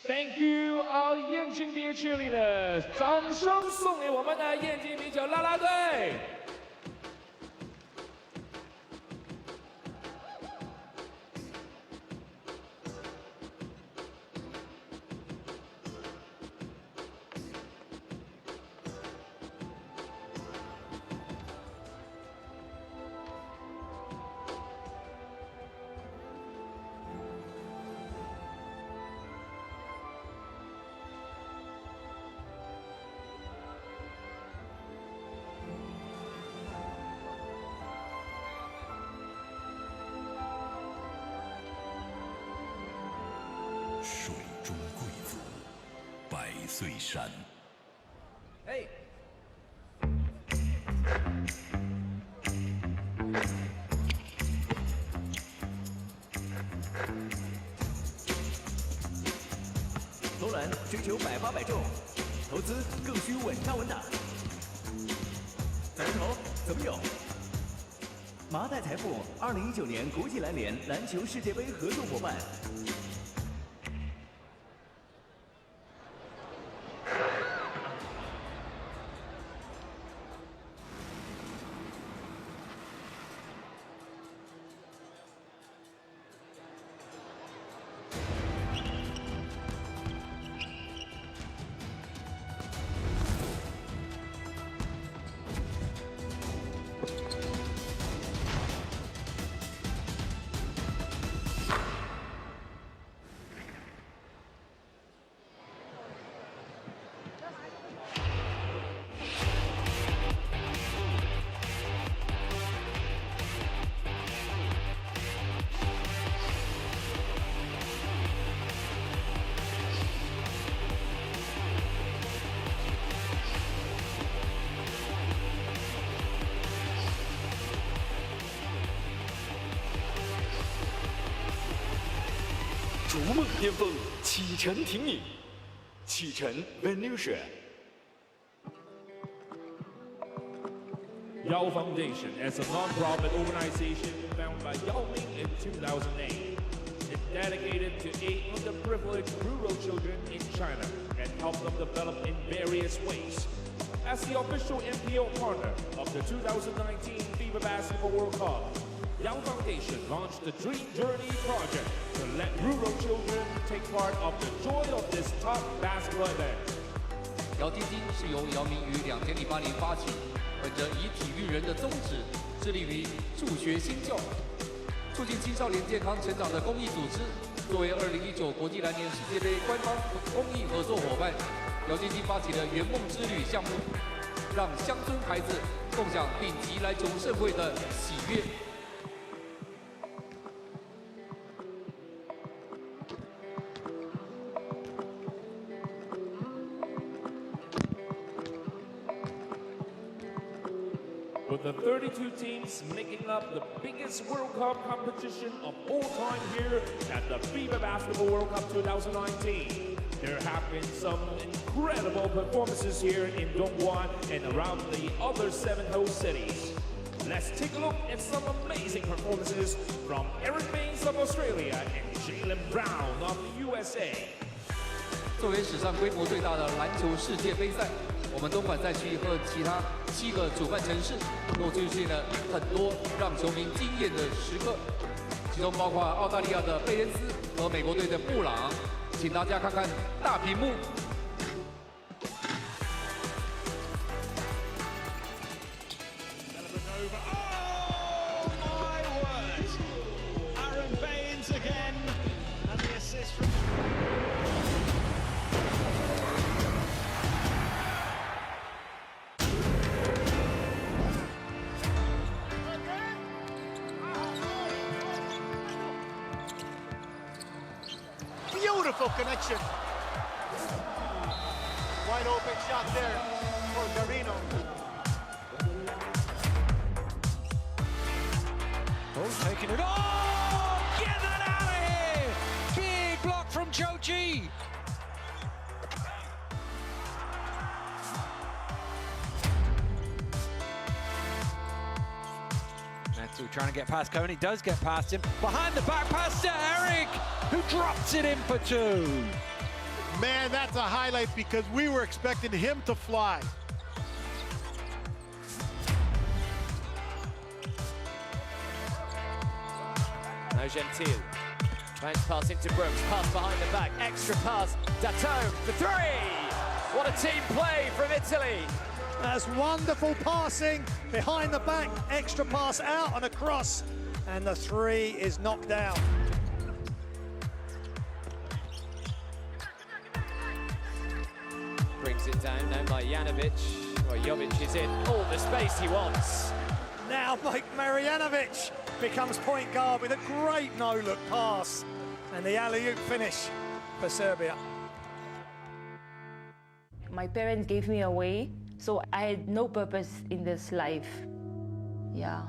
Thank you, all 燕京别 cheerleaders！ 掌声送给我们的燕京啤酒啦啦队！水中贵妇，百岁山。哎。投篮追求百发百中，投资更需稳扎稳打。怎么投？怎么有？麻袋财富2019年国际篮联篮球世界杯合作伙伴。梦巅峰启程挺你，启程 Venusia。 Yao Foundation is a non-profit organization founded by Yao Ming in 2008. It's dedicated to aid underprivileged rural children in China and help them develop in various ways. As the official NPO partner of the 2019 FIBA Basketball World Cup, Yao Foundation launched the Dream Journey project to let rural children take part of the joy of this top basketball event. 姚基金是由姚明于2008年发起，本着以体育人的宗旨，致力于助学新教，促进青少年健康成长的公益组织。作为2019国际篮联世界杯官方公益合作伙伴，姚基金发起了圆梦之旅项目，让乡村孩子共享顶级篮球盛会的喜悦。 With the 32 teams making up the biggest World Cup competition of all time here at the FIBA Basketball World Cup 2019. There have been some incredible performances here in Dongguan and around the other 7 host cities. Let's take a look at some amazing performances from Aaron Baines of Australia and Jaylen Brown of the USA. 作为史上规模最大的篮球世界杯赛，我们东莞赛区和其他7个主办城市都出现了很多让球迷惊艳的时刻，其中包括澳大利亚的贝恩斯和美国队的布朗，请大家看看大屏幕。 Beautiful connection. Wide open shot there for Garino. Oh, taking it. Oh, get that out of here! Big block from Joji. Matthew trying to get past Cohen. He does get past him. Behind the back pass to Eric, who drops it in for 2. Man, that's a highlight because we were expecting him to fly. No Gentile. Bounce pass into Brooks. Pass behind the back. Extra pass. Datome for 3. What a team play from Italy. That's wonderful passing behind the back. Extra pass out and across. And the 3 is knocked down. Brings it down now by Janovic. Well, Jovic is in all the space he wants. Now Mike Marjanovic becomes point guard with a great no-look pass. And the alley-oop finish for Serbia. My parents gave me away, so I had no purpose in this life. Yeah.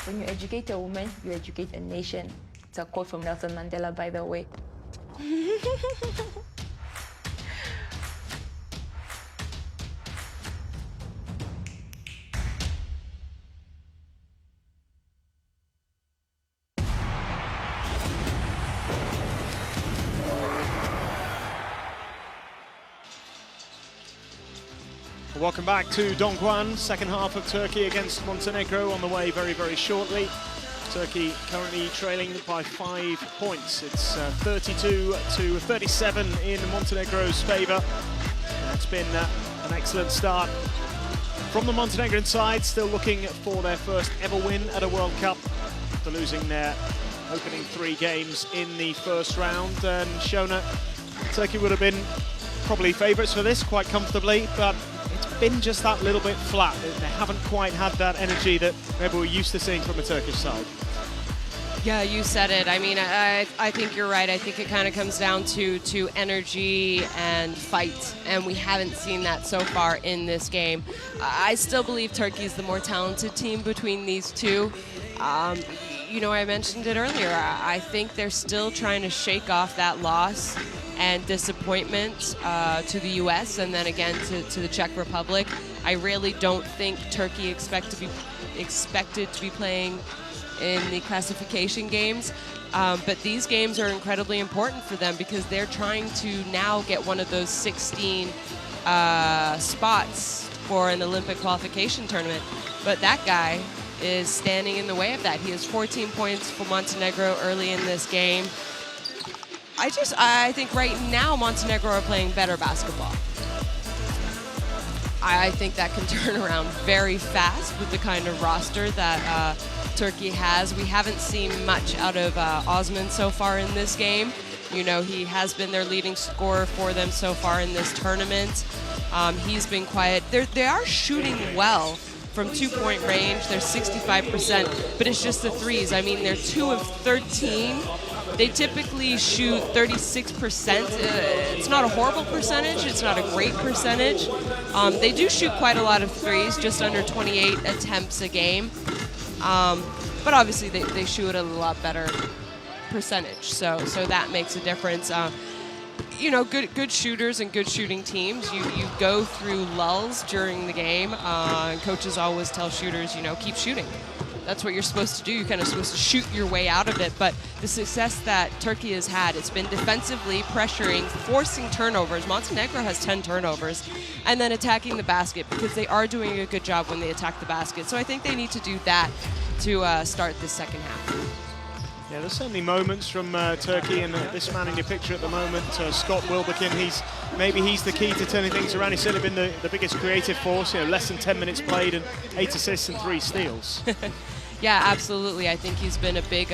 When you educate a woman, you educate a nation. It's a quote from Nelson Mandela, by the way. Welcome back to Dongguan, second half of Turkey against Montenegro on the way very, very shortly. Turkey currently trailing by 5 points. It's 32-37 in Montenegro's favour. It's been an excellent start from the Montenegrin side, still looking for their first ever win at a World Cup after losing their opening 3 games in the first round. And Shona, Turkey would have been probably favourites for this quite comfortably, but it's been just that little bit flat. They haven't quite had that energy that maybe we're used to seeing from the Turkish side. Yeah, you said it. I mean, I think you're right. I think it kind of comes down to energy and fight, and we haven't seen that so far in this game. I still believe Turkey's the more talented team between these two. You know, I mentioned it earlier. I think they're still trying to shake off that loss and disappointment to the U.S. and then again to the Czech Republic. I really don't think Turkey expected to be playing in the classification games, but these games are incredibly important for them because they're trying to now get one of those 16 spots for an Olympic qualification tournament. But that guy is standing in the way of that. He has 14 points for Montenegro early in this game. I think right now Montenegro are playing better basketball. I think that can turn around very fast with the kind of roster that Turkey has. We haven't seen much out of Osman so far in this game. You know, he has been their leading scorer for them so far in this tournament. He's been quiet. They are shooting well from two-point range. They're 65%, but it's just the threes. I mean, they're 2 of 13. They typically shoot 36%. It's not a horrible percentage. It's not a great percentage. They do shoot quite a lot of threes, just under 28 attempts a game. But obviously they shoot a lot better percentage, so that makes a difference. You know, good shooters and good shooting teams, you go through lulls during the game, and coaches always tell shooters, you know, keep shooting. That's what you're supposed to do. You're kind of supposed to shoot your way out of it. But the success that Turkey has had, it's been defensively pressuring, forcing turnovers. Montenegro has 10 turnovers, and then attacking the basket because they are doing a good job when they attack the basket. So I think they need to do that to start this second half. Yeah, there's certainly moments from Turkey, and this man in your picture at the moment, Scott Wilbekin, maybe he's the key to turning things around. He's certainly been the biggest creative force, you know, less than 10 minutes played and 8 assists and 3 steals. Yeah, absolutely. I think he's been a big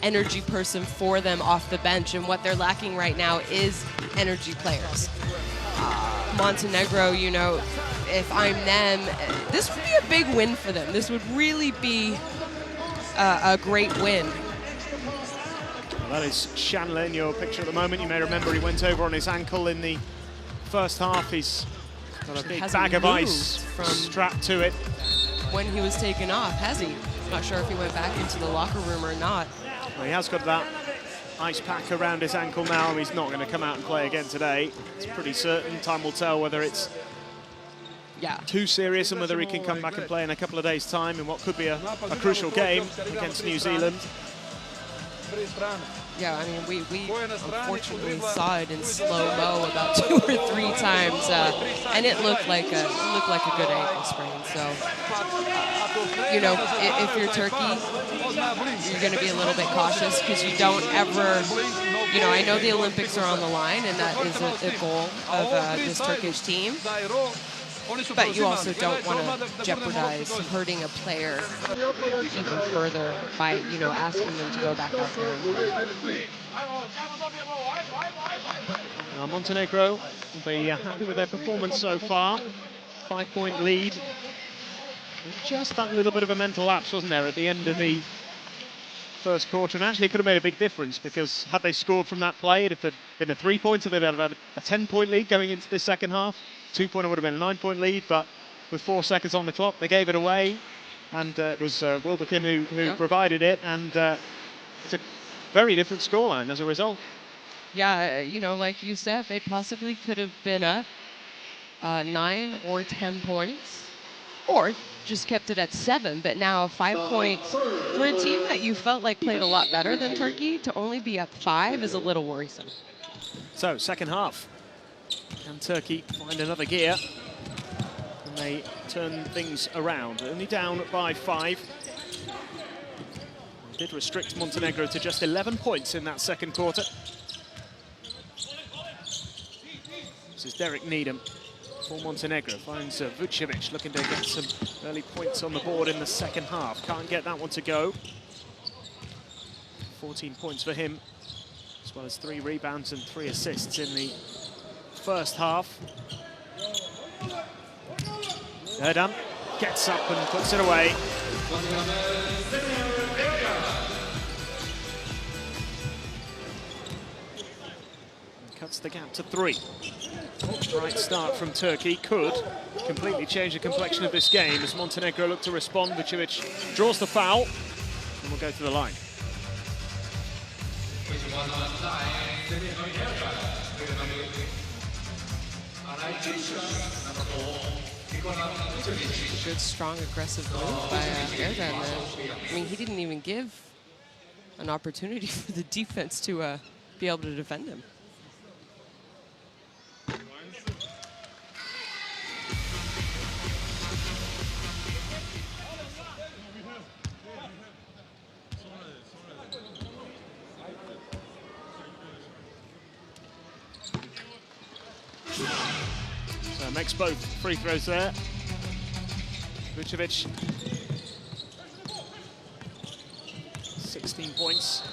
energy person for them off the bench, and what they're lacking right now is energy players. Montenegro, you know, if I'm them, this would be a big win for them. This would really be a great win. Well, that is Chandler in your picture at the moment. You may remember he went over on his ankle in the first half. He's got a big bag of ice strapped to it. When he was taken off, has he? Not sure if he went back into the locker room or not. Well, he has got that ice pack around his ankle now. He's not going to come out and play again today. It's pretty certain. Time will tell whether it's too serious and whether he can come back and play in a couple of days' time in what could be a crucial game against New Zealand. Yeah, I mean, we unfortunately saw it in slow-mo about 2 or 3 times, and it looked like a good ankle sprain. So, you know, if you're Turkey, you're going to be a little bit cautious because you don't ever, you know, I know the Olympics are on the line, and that is a goal of this Turkish team. But you also don't want to jeopardize hurting a player even further by, you know, asking them to go back out there. Now Montenegro will be happy with their performance so far. 5-point lead. Just that little bit of a mental lapse, wasn't there, at the end of the first quarter, and actually it could have made a big difference because had they scored from that play, it'd have been a 3-pointer, they'd have had a 10-point lead going into the second half. 2-pointer would have been a 9-point lead, but with 4 seconds on the clock, they gave it away, and it was Wilbekin who provided it, and it's a very different scoreline as a result. Yeah, you know, like you said, they possibly could have been up 9 or 10 points, or just kept it at 7, but now 5 points for a team that you felt like played a lot better than Turkey, to only be up 5 is a little worrisome. So, second half. Can Turkey find another gear? And they turn things around. Only down by 5. Did restrict Montenegro to just 11 points in that second quarter. This is Derek Needham for Montenegro. Finds Vucevic looking to get some early points on the board in the second half. Can't get that one to go. 14 points for him, as well as 3 rebounds and 3 assists in the first half. Erdem gets up and puts it away. cuts the gap to 3. Right start from Turkey could completely change the complexion of this game as Montenegro look to respond. Vucevic draws the foul and will go to the line. Good, strong, aggressive move by Erdan there. I mean, he didn't even give an opportunity for the defense to be able to defend him. So makes both free throws there. Vucevic, 16 points.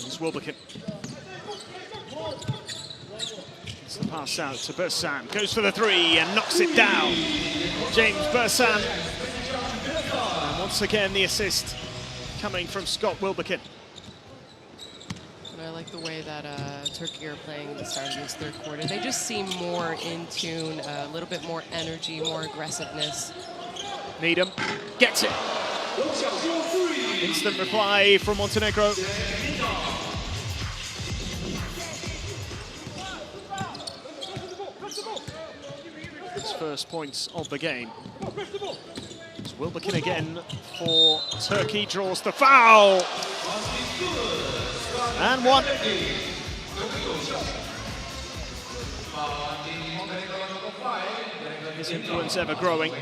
It's Wilbekin. It's the pass out to Bursan. Goes for the 3 and knocks it down. James Bursan. And once again, the assist coming from Scott Wilbekin. And I like the way that Turkey are playing at the start of this third quarter. They just seem more in tune, a little bit more energy, more aggressiveness. Needham gets it. Instant reply from Montenegro. His first points of the game. It's Wilbekin again for Turkey, draws the foul. And 1. His influence ever growing.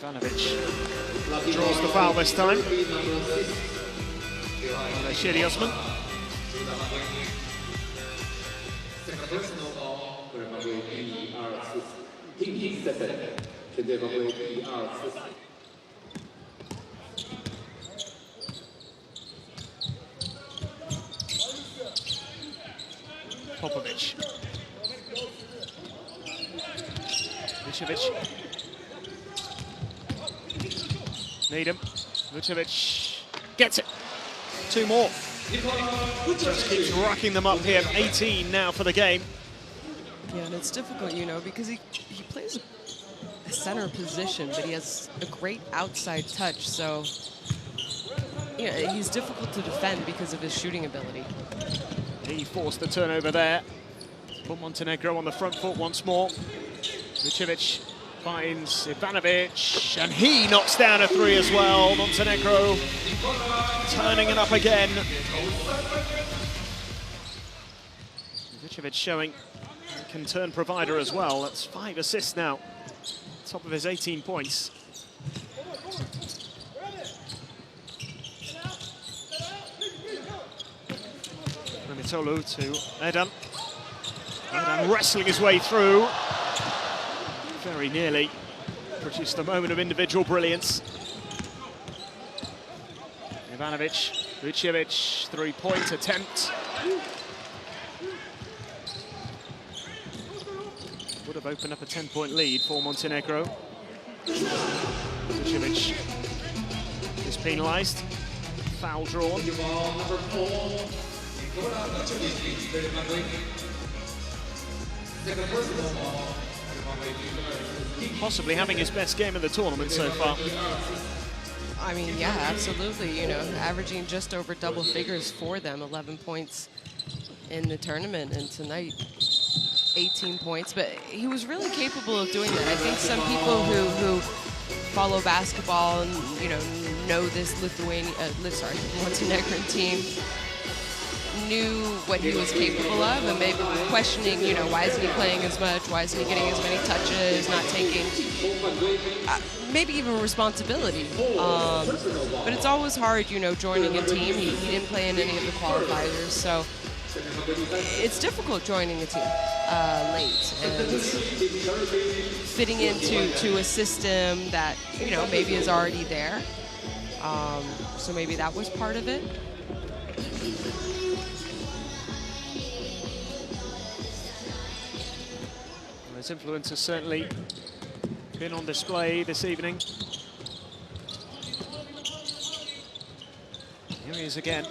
Ivanovic draws the foul this time. Shady Osman. Popovic. Vucevic. Needham. Vucevic gets it. 2 more. Just keeps racking them up here. 18 now for the game. Yeah, and it's difficult, you know, because he plays a center position, but he has a great outside touch. So, yeah, he's difficult to defend because of his shooting ability. He forced the turnover there. Put Montenegro on the front foot once more. Vucevic finds Ivanovic, and he knocks down a 3 as well. Montenegro turning it up again. Vucevic showing he can turn provider as well. That's 5 assists now. Top of his 18 points. Mitolu to Erdan. Erdan wrestling his way through. Very nearly produced a moment of individual brilliance. Ivanovic, Vucevic, 3-point attempt. Would have opened up a 10-point lead for Montenegro. Vucevic is penalised. Foul drawn. Possibly having his best game of the tournament so far. I mean, yeah, absolutely. You know, averaging just over double figures for them, 11 points in the tournament, and tonight 18 points. But he was really capable of doing that. I think some people who follow basketball and, you know this Montenegrin team knew what he was capable of, and maybe questioning, you know, why isn't he playing as much? Why isn't he getting as many touches? Not taking maybe even responsibility. But it's always hard, you know, joining a team. He didn't play in any of the qualifiers, so it's difficult joining a team late and fitting into a system that, you know, maybe is already there. So maybe that was part of it. Well, his influence has certainly been on display this evening. Here he is again.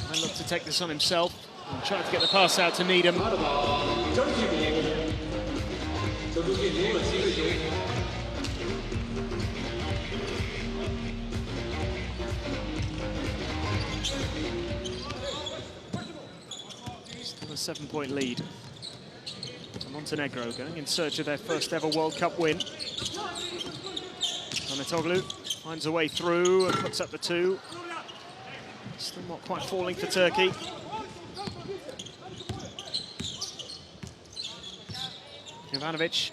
Might look to take this on himself and try to get the pass out to Needham. Still a 7-point lead to Montenegro, going in search of their first ever World Cup win. Anatoglu finds a way through and puts up the 2. Still not quite falling for Turkey. Jovanovic.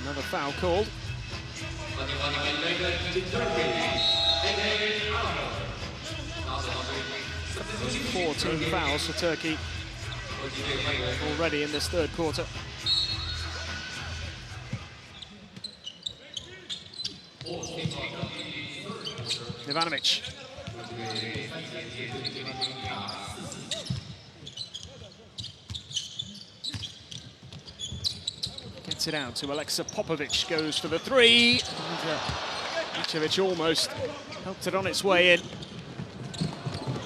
Another foul called. 14 fouls for Turkey already in this third quarter. Jovanovic. Gets it out to Alexa Popovic, goes for the 3. And Icevic almost helped it on its way in.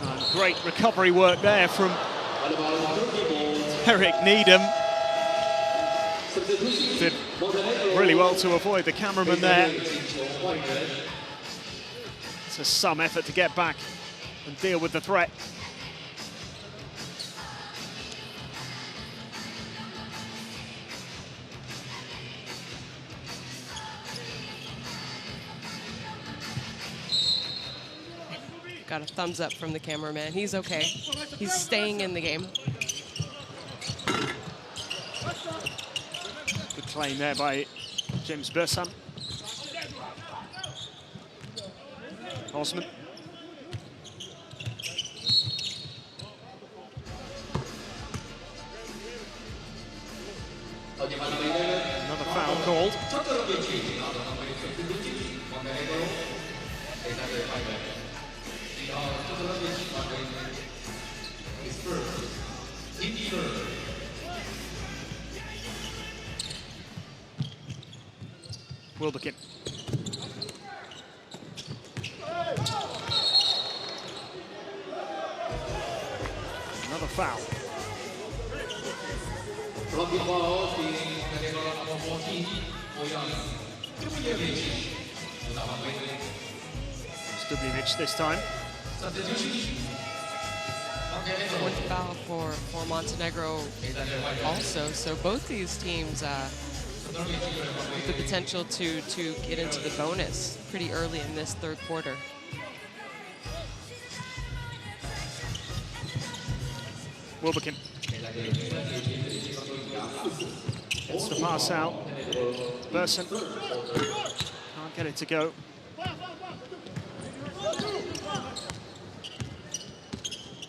And great recovery work there from Eric Needham. Did really well to avoid the cameraman there. It's some effort to get back and deal with the threat. Got a thumbs up from the cameraman. He's okay. He's staying in the game. Good claim there by James Bursan. Osman. Another foul called. Wilbekin. Another foul. Stubljevich this time. Fourth foul for Montenegro also. So both these teams with the potential to get into the bonus pretty early in this third quarter. Wilbekin. Gets the pass out. Burson. Can't get it to go.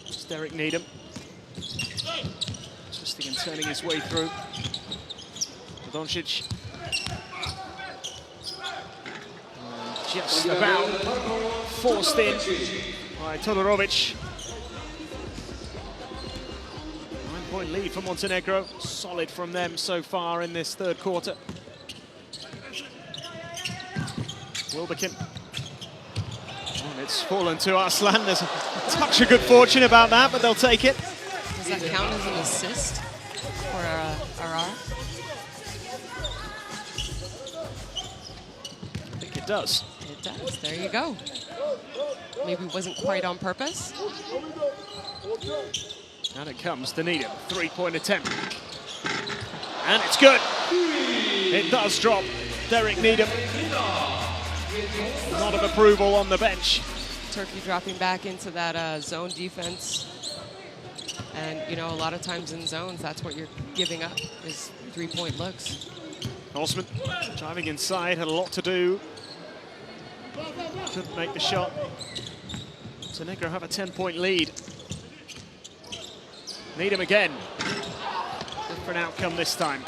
It's Derek Needham. Twisting and turning his way through. Doncic. Just about forced in by Todorovic. 9-point lead for Montenegro. Solid from them so far in this third quarter. Wilbekin. And it's fallen to Arslan. There's a touch of good fortune about that, but they'll take it. Does that count as an assist for Arar? I think it does. It does. There you go. Maybe it wasn't quite on purpose. And it comes to Needham. 3-point attempt. And it's good. It does drop. Derek Needham. nod of approval on the bench. Turkey dropping back into that zone defense. And, you know, a lot of times in zones, that's what you're giving up is three-point looks. Osman driving inside, had a lot to do. Couldn't make the shot. Montenegro have a 10-point lead. Need him again. Different outcome this time.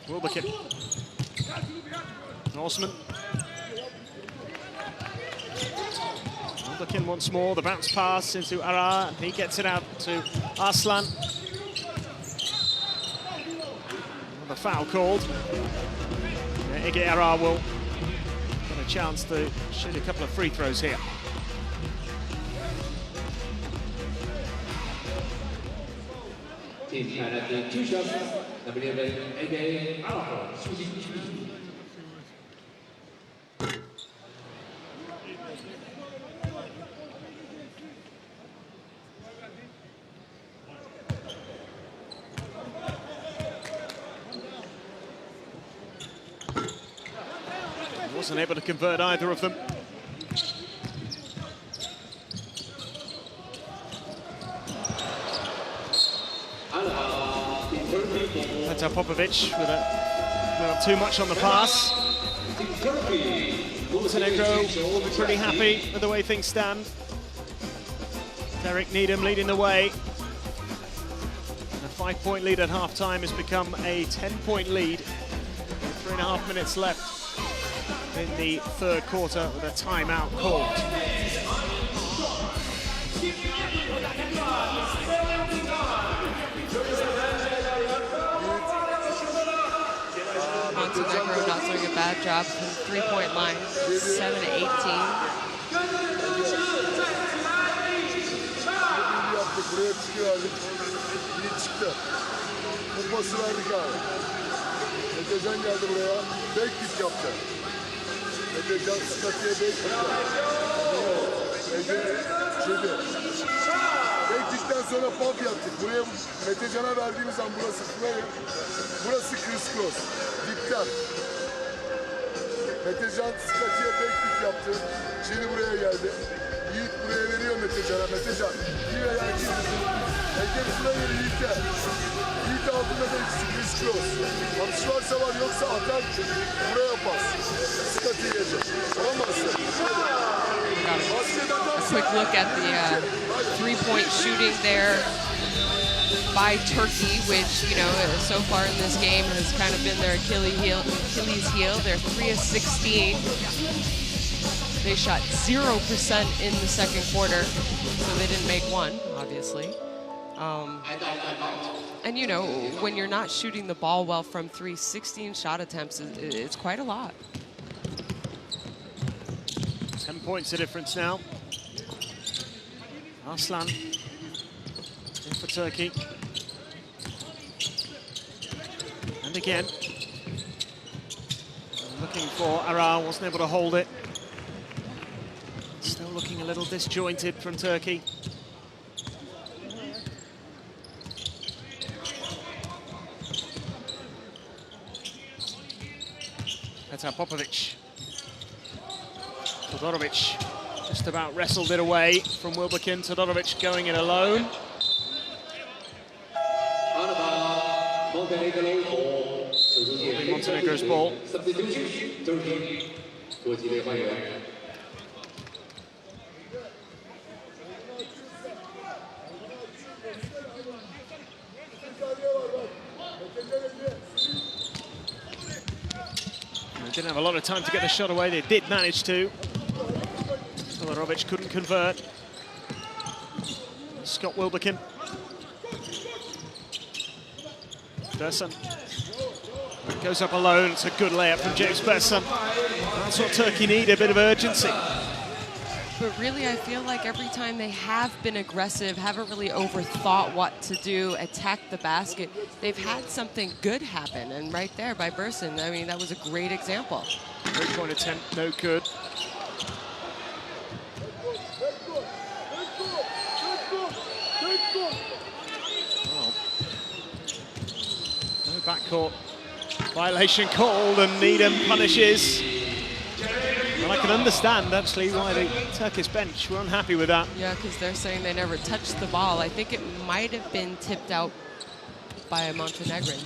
Wilbekin. Osman. Wilbekin once more, the bounce pass into Ara, and he gets it out to Arslan. The foul called. Ege Ara will get a chance to shoot a couple of free throws here. Team China did 2 shots. Number 11, Ege Ara, shooting 2. Wasn't able to convert either of them. That's Popovic with not too much on the pass. Montenegro will be pretty happy with the way things stand. Derek Needham leading the way. And a 5-point lead at halftime has become a 10-point lead. With 3.5 minutes left in the third quarter with a timeout called. Montenegro not doing a bad job from the three-point line, 7-18. Metecan Scotty'ye Bektikten sonra pump yaptık. Buraya Metecan'a verdiğimiz an burası flare. Burası crisscross. Dipten. Metecan Scotty'ye bektik yaptı. Şimdi buraya geldi. Yiğit buraya veriyor Metecan'a. Metecan. Bir veya iki bizim. Ege flare Yiğit'e. Yiğit altında da ikisi crisscross. Atış varsa var yoksa atar. Buraya pas. Scotty yiyecek. Olamazsın. A quick look at the three-point shooting there by Turkey, which, you know, so far in this game has kind of been their Achilles heel. They're 3 of 16. They shot 0% in the second quarter, so they didn't make one, obviously. And, you know, when you're not shooting the ball well from 3, 16 shot attempts, it's quite a lot. 10 points the difference now. Arslan in for Turkey. And again. Looking for Ara, wasn't able to hold it. Still looking a little disjointed from Turkey. That's Popovic. Todorovic just about wrestled it away from Wilbekin. Todorovic going it alone. Montenegro's ball. They didn't have a lot of time to get the shot away. They did manage to. Todorovic couldn't convert. Scott Wilbekin. Berson goes up alone. It's a good layup from James Berson. That's what Turkey need, a bit of urgency. But really, I feel like every time they have been aggressive, haven't really overthought what to do, attack the basket, they've had something good happen. And right there by Berson, I mean, that was a great example. Three-point attempt, no good. Well, no backcourt Violation called, and Needham punishes. And I can understand, actually, why the Turkish bench were unhappy with that. Yeah, because they're saying they never touched the ball. I think it might have been tipped out by a Montenegrin.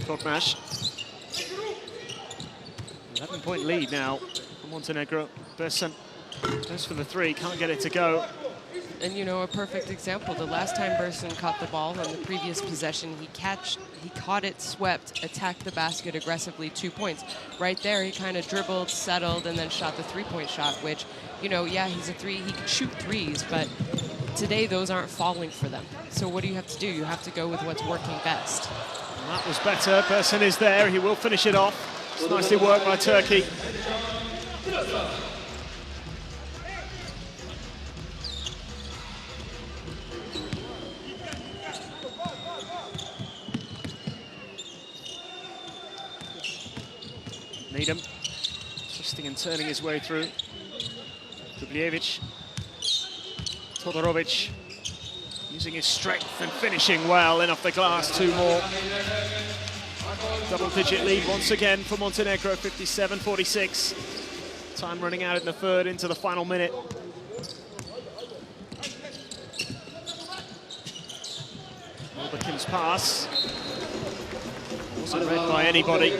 Korkmaz. 11-point lead now for Montenegro. Berson goes for the three, can't get it to go. And you know, a perfect example, the last time Berson caught the ball on the previous possession, he caught it, swept, attacked the basket aggressively, 2 points. Right there, he kind of dribbled, settled, and then shot the three-point shot, which, you know, yeah, he's a three, he can shoot threes, but today those aren't falling for them. So what do you have to do? You have to go with what's working best. And that was better. Berson is there, he will finish it off. It's nicely worked by Turkey. Needham, twisting and turning his way through. Dubljevic, Todorovic, using his strength and finishing well in off the glass. 2 more. Double-digit lead once again for Montenegro, 57-46. Time running out in the third, into the final minute. Wilbekin's pass wasn't read by anybody.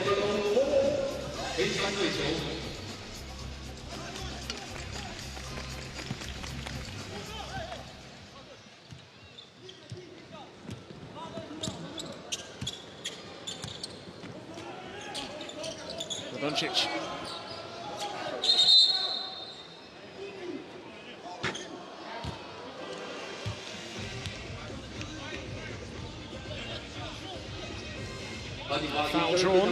Doncic. Foul drawn.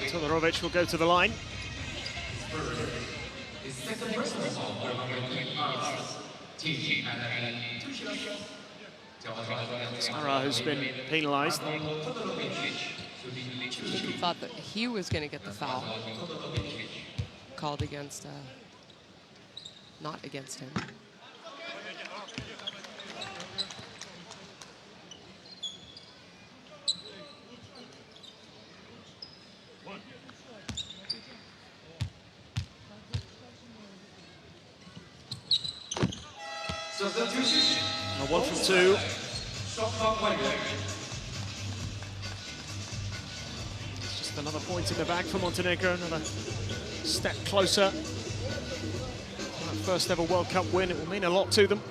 Todorovic will go to the line. Sarah, who's been penalised. He thought that he was going to get the foul called against, not against him. A 1 from 2. It's just another point in the bag for Montenegro, another step closer. That first ever World Cup win, it will mean a lot to them.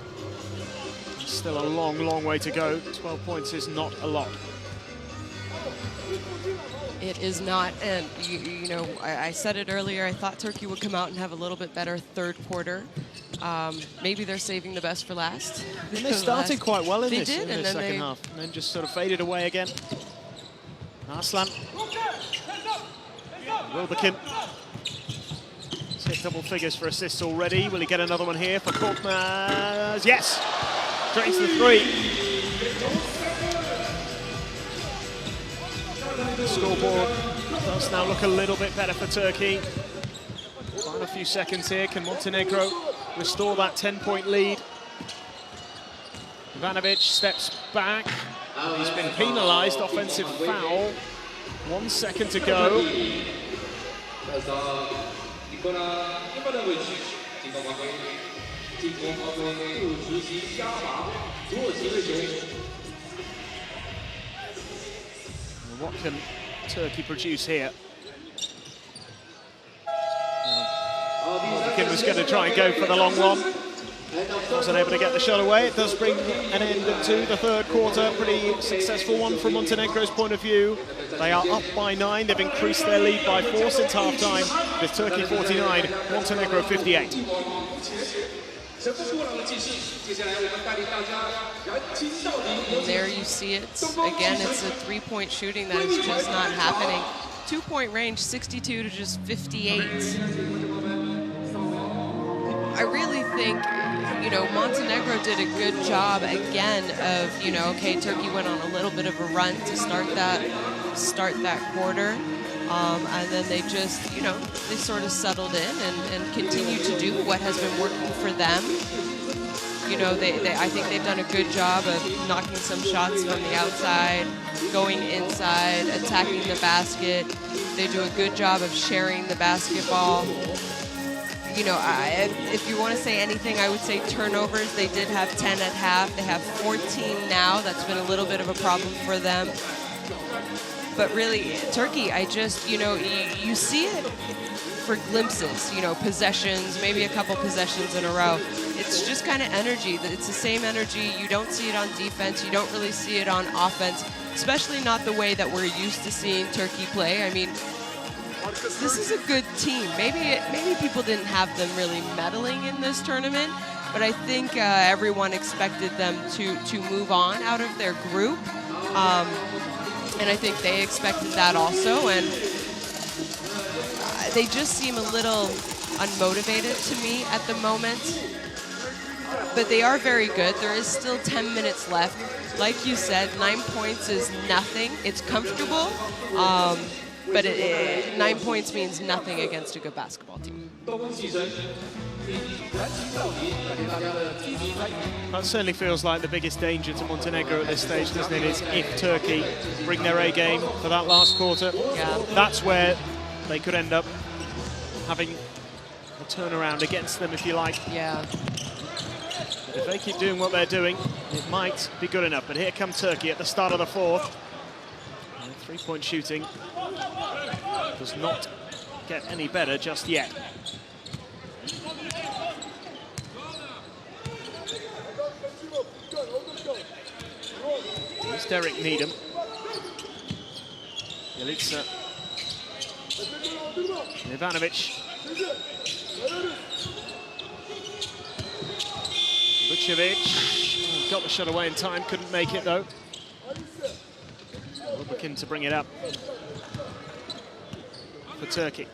Still a long, long way to go. 12 points is not a lot. It is not, and you know, I said it earlier, I thought Turkey would come out and have a little bit better third quarter. Maybe they're saving the best for last. And they started quite well in this second half, and then just sort of faded away again. Arslan. Wilbekin. He's hit double figures for assists already. Will he get another one here for Korkmaz? Yes! Drains the three. The scoreboard does now look a little bit better for Turkey. Final few seconds here. Can Montenegro restore that 10-point lead? Ivanovic steps back. He's been penalised. Offensive foul. 1 second to go. What can Turkey produce here? Wilbekin was going to try and go for the long one. Wasn't able to get the shot away. It does bring an end to the third quarter. Pretty successful one from Montenegro's point of view. They are up by 9. They've increased their lead by 4 since half-time. With Turkey 49, Montenegro 58. And there you see it. Again, it's a three-point shooting that is just not happening. 2-point range, 62 to just 58. I really think, you know, Montenegro did a good job again of, you know, okay, Turkey went on a little bit of a run to start that quarter. And then they just, you know, they sort of settled in and continue to do what has been working for them. You know, I think they've done a good job of knocking some shots from the outside, going inside, attacking the basket. They do a good job of sharing the basketball. You know, if you want to say anything, I would say turnovers. They did have 10 at half. They have 14 now. That's been a little bit of a problem for them. But really, Turkey, I just, you know, you see it for glimpses, you know, possessions, maybe a couple possessions in a row. It's just kind of energy. It's the same energy. You don't see it on defense. You don't really see it on offense, especially not the way that we're used to seeing Turkey play. I mean, this is a good team. Maybe people didn't have them really meddling in this tournament, but I think everyone expected them to move on out of their group. And I think they expected that also, and they just seem a little unmotivated to me at the moment. But they are very good. There is still 10 minutes left. Like you said, 9 points is nothing. It's comfortable, but 9 points means nothing against a good basketball team. That certainly feels like the biggest danger to Montenegro at this stage, doesn't it? Is if Turkey bring their A game for that last quarter. Yeah. That's where they could end up having a turnaround against them, if you like. Yeah. But if they keep doing what they're doing, it might be good enough. But here come Turkey at the start of the fourth. Three-point shooting does not get any better just yet. Here's Derek Needham. Yelitsa. Ivanovic. Vucevic. Got the shot away in time, couldn't make it though. Looking to bring it up for Turkey.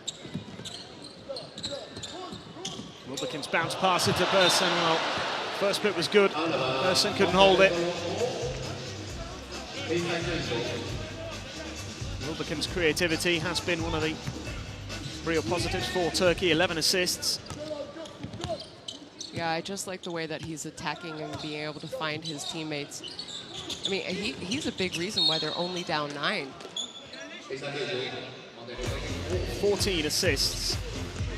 Wilbekin's bounce pass into Burson. Well, first bit was good. Burson couldn't hold it. Wilbekin's creativity has been one of the real positives for Turkey. 11 assists. Yeah, I just like the way that he's attacking and being able to find his teammates. I mean, he's a big reason why they're only down 9. 14 assists,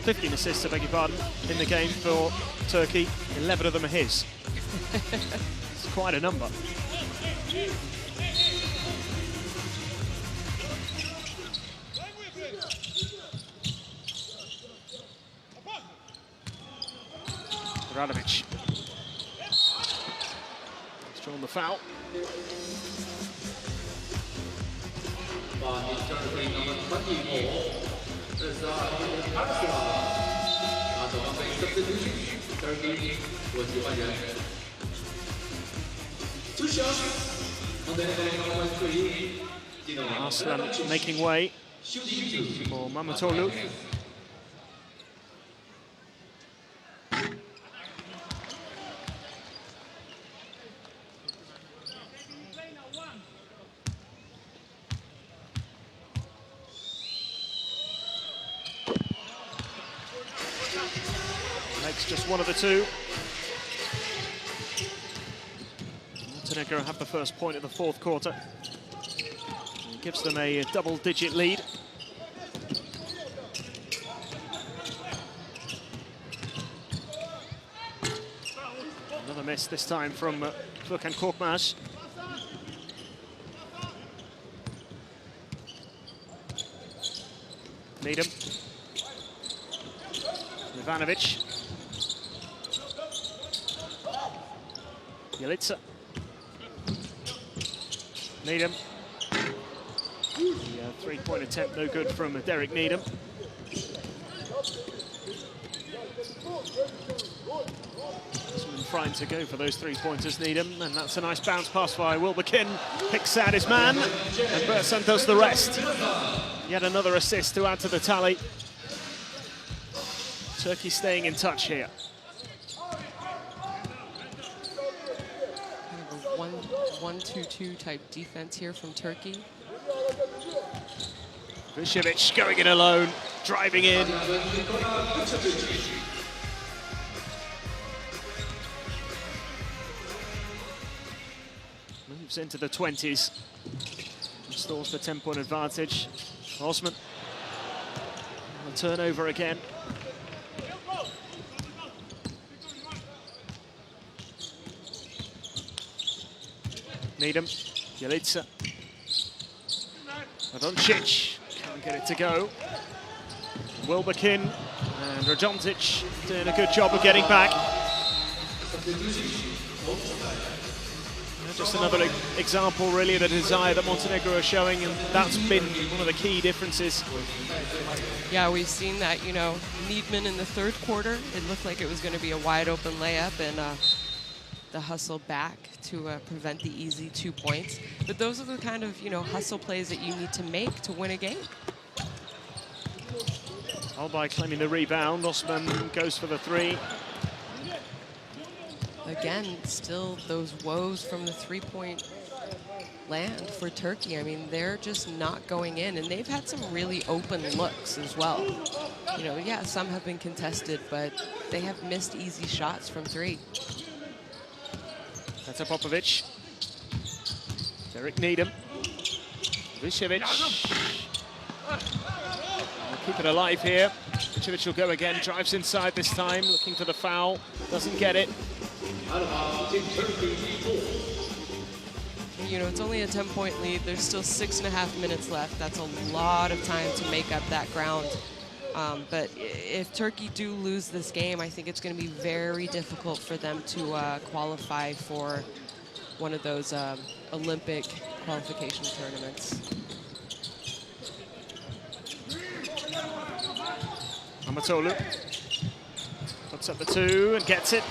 15 assists, I beg your pardon, in the game for Turkey. 11 of them are his. It's quite a number. Radovic. He's drawn the foul. Arslan making way for Mamatoğlu. Makes just one of the two. Montenegro have the first point of the fourth quarter. It gives them a double-digit lead. Another miss this time from Furkan Korkmaz. Needham. Ivanovic. Yelitsa. Needham. The three-point attempt no good from Derek Needham. He's trying to go for those three-pointers, Needham, and that's a nice bounce pass by Wilbekin. Picks out his man, and Burson does the rest. Yet another assist to add to the tally. Turkey staying in touch here. Kind of a 1-2-2 type defense here from Turkey. Vucevic going in alone, driving in. Moves into the 20s. Restores the 10-point advantage. Osman. A turnover again. Needham. Bjelica. Doncic. Can't get it to go. Wilbekin and Rajontic doing a good job of getting back. Just another example, really, of the desire that Montenegro are showing, and that's been one of the key differences. Yeah, we've seen that, you know, Needman in the third quarter, it looked like it was going to be a wide open layup, and the hustle back to prevent the easy 2 points. But those are the kind of, you know, hustle plays that you need to make to win a game. Alby claiming the rebound. Osman goes for the three. Again, still those woes from the three-point land for Turkey. I mean, they're just not going in, and they've had some really open looks as well. You know, yeah, some have been contested, but they have missed easy shots from three. That's a Popovic. Derek Needham. Vucevic. Keep it alive here. Vucevic will go again, drives inside this time, looking for the foul, doesn't get it. You know, it's only a 10-point lead. There's still 6.5 minutes left. That's a lot of time to make up that ground. But if Turkey do lose this game, I think it's going to be very difficult for them to qualify for one of those Olympic qualification tournaments. Amatolu puts up the two and gets it.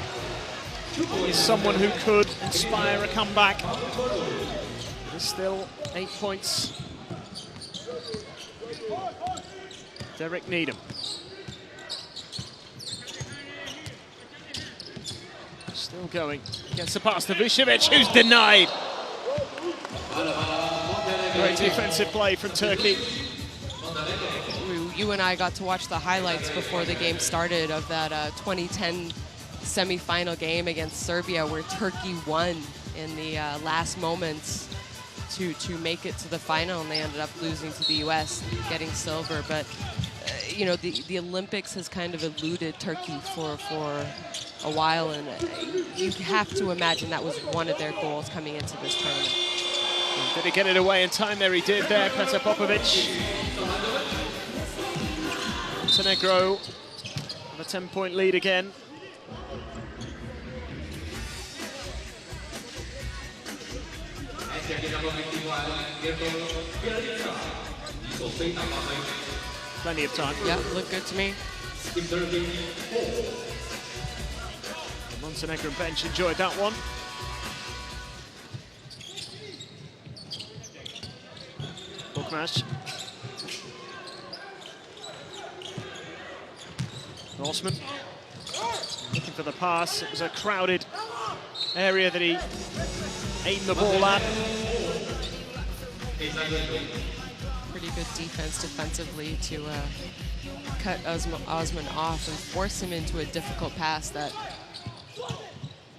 He's someone who could inspire a comeback. There's still 8 points. Derek Needham. Still going. Gets the pass to Vucevic, who's denied. Great defensive play from Turkey. You and I got to watch the highlights before the game started of that 2010 semifinal game against Serbia, where Turkey won in the last moments to make it to the final, and they ended up losing to the U.S., getting silver. But you know, the Olympics has kind of eluded Turkey for a while, and you have to imagine that was one of their goals coming into this tournament. Did he get it away in time? There he did there, Petar Popovic. Montenegro with a 10-point lead again. Plenty of time. Yeah, looked good to me. The Montenegrin bench enjoyed that one. Bukmash. Osman looking for the pass. It was a crowded area that he aimed the ball at. Pretty good defense defensively to cut Osman off and force him into a difficult pass that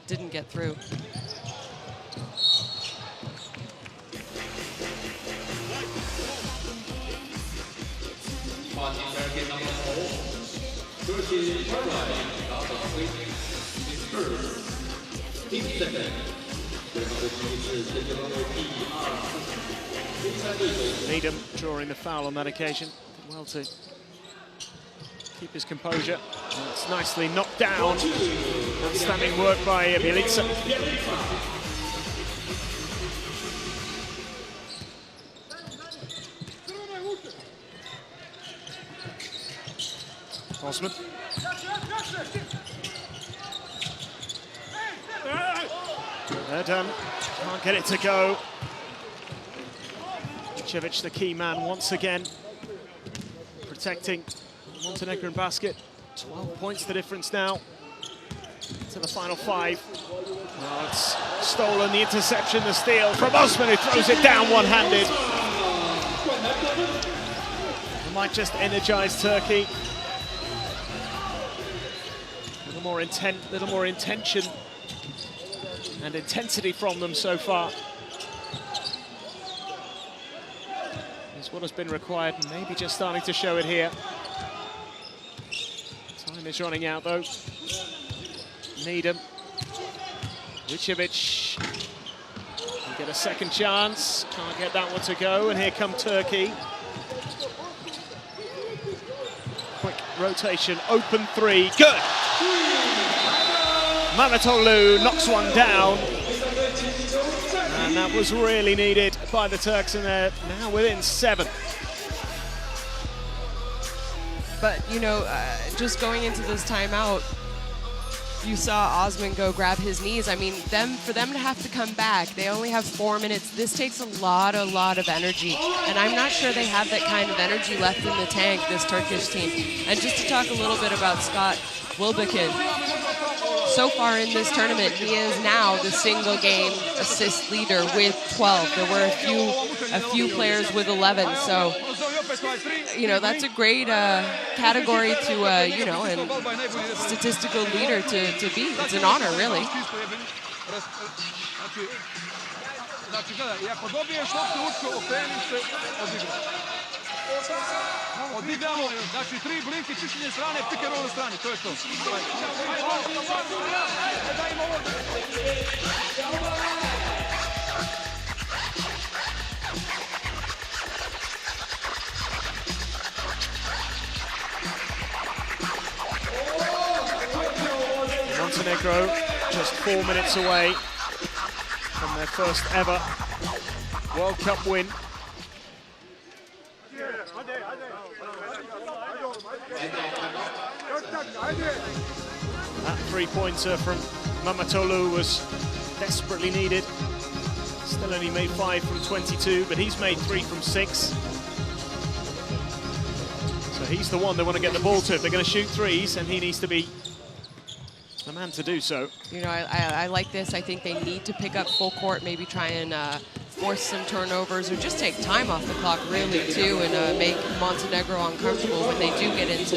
didn't get through. Needham drawing the foul on that occasion. Did well to keep his composure. And it's nicely knocked down. Outstanding work by Bjelica. Osman. They're done. Can't get it to go. Vucevic, the key man, once again, protecting Montenegrin basket. 12 points the difference now to the final 5. Oh, it's stolen, the interception, the steal from Osman, who throws it down one-handed. might just energize Turkey. A little more intent, little more intention and intensity from them so far. Is what has been required, and maybe just starting to show it here. Time is running out though. Needham, Vucevic, can get a second chance, can't get that one to go, and here come Turkey. Quick rotation, open three, good! Mamatoğlu knocks one down, and that was really needed by the Turks, and they're now within 7. But, you know, just going into this timeout, you saw Osman go grab his knees. I mean, for them to have to come back, they only have 4 minutes. This takes a lot of energy. And I'm not sure they have that kind of energy left in the tank, this Turkish team. And just to talk a little bit about Scott Wilbekin, so far in this tournament, he is now the single game assist leader with 12. There were a few players with 11, so you know, that's a great category to, you know, and statistical leader to be. It's an honor, really. Odigramo, znači 3 blinki, čišćenje strane, pick and roll strane, to je to. Montenegro just 4 minutes away from their first ever World Cup win. That three-pointer from Mamatoğlu was desperately needed. Still only made 5 from 22, but he's made 3 from 6. So he's the one they want to get the ball to. If they're going to shoot threes, and he needs to be the man to do so. You know, I like this. I think they need to pick up full court, maybe try and force some turnovers or just take time off the clock, really, too, and make Montenegro uncomfortable when they do get into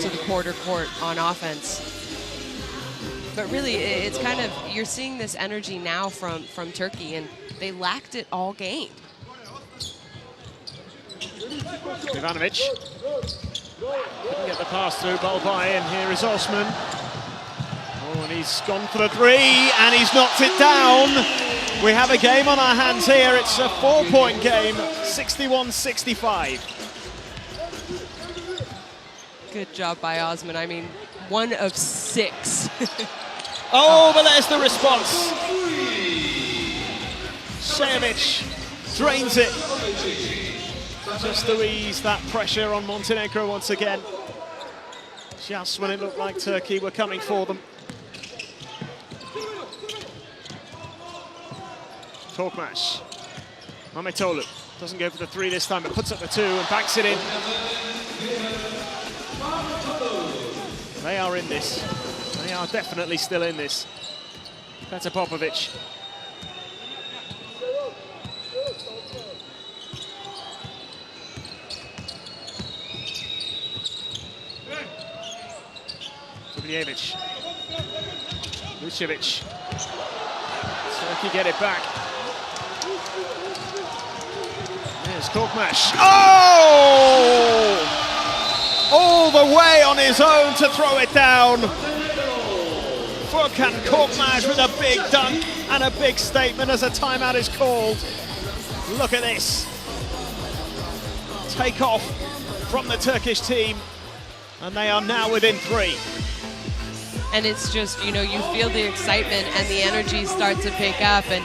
the quarter court on offense. But really, it's kind of, you're seeing this energy now from Turkey, and they lacked it all game. Ivanovic couldn't get the pass through, ball by, and here is Osman. Oh, and he's gone for the three, and he's knocked it down. We have a game on our hands here. It's a 4-point game, 61-65. Good job by Osman. I mean, 1 of 6. Oh, but there's the response. Šejović drains it. Just to ease that pressure on Montenegro once again. Just when it looked like Turkey were coming for them. Korkmaz. Mamatoğlu doesn't go for the 3 this time, but puts up the 2 and backs it in. They are in this. They are definitely still in this. Petar Popovic. Dubljevic. Vucevic. Turkey get it back. There's Korkmaz. Oh! All the way on his own to throw it down. Furkan Korkmaz with a big dunk and a big statement as a timeout is called. Look at this. Take off from the Turkish team, and they are now within 3. And it's just, you know, you feel the excitement and the energy start to pick up, and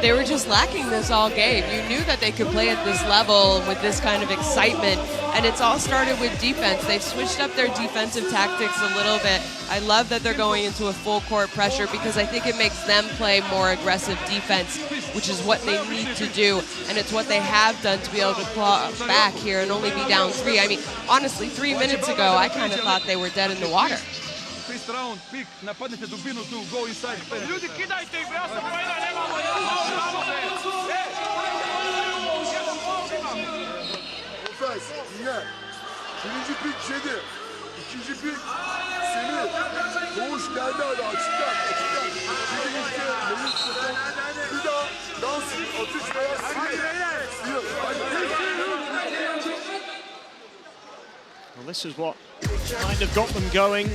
they were just lacking this all game. You knew that they could play at this level with this kind of excitement, and it's all started with defense. They've switched up their defensive tactics a little bit. I love that they're going into a full court pressure because I think it makes them play more aggressive defense, which is what they need to do, and it's what they have done to be able to claw back here and only be down 3. I mean, honestly, 3 minutes ago, I kind of thought they were dead in the water. Fifth round, pick, napadnite dubinu tu, go inside. Ljudi, kidajte ih, ja sam pojena, nemamo. Enes, dinle. Birinci pik Cedi. İkinci pik Semih. Doğuş geldi hadi açıktan. Cedi gitti. Melih tutun. Bir daha dans atış veya sıyır. Well, this is what kind of got them going.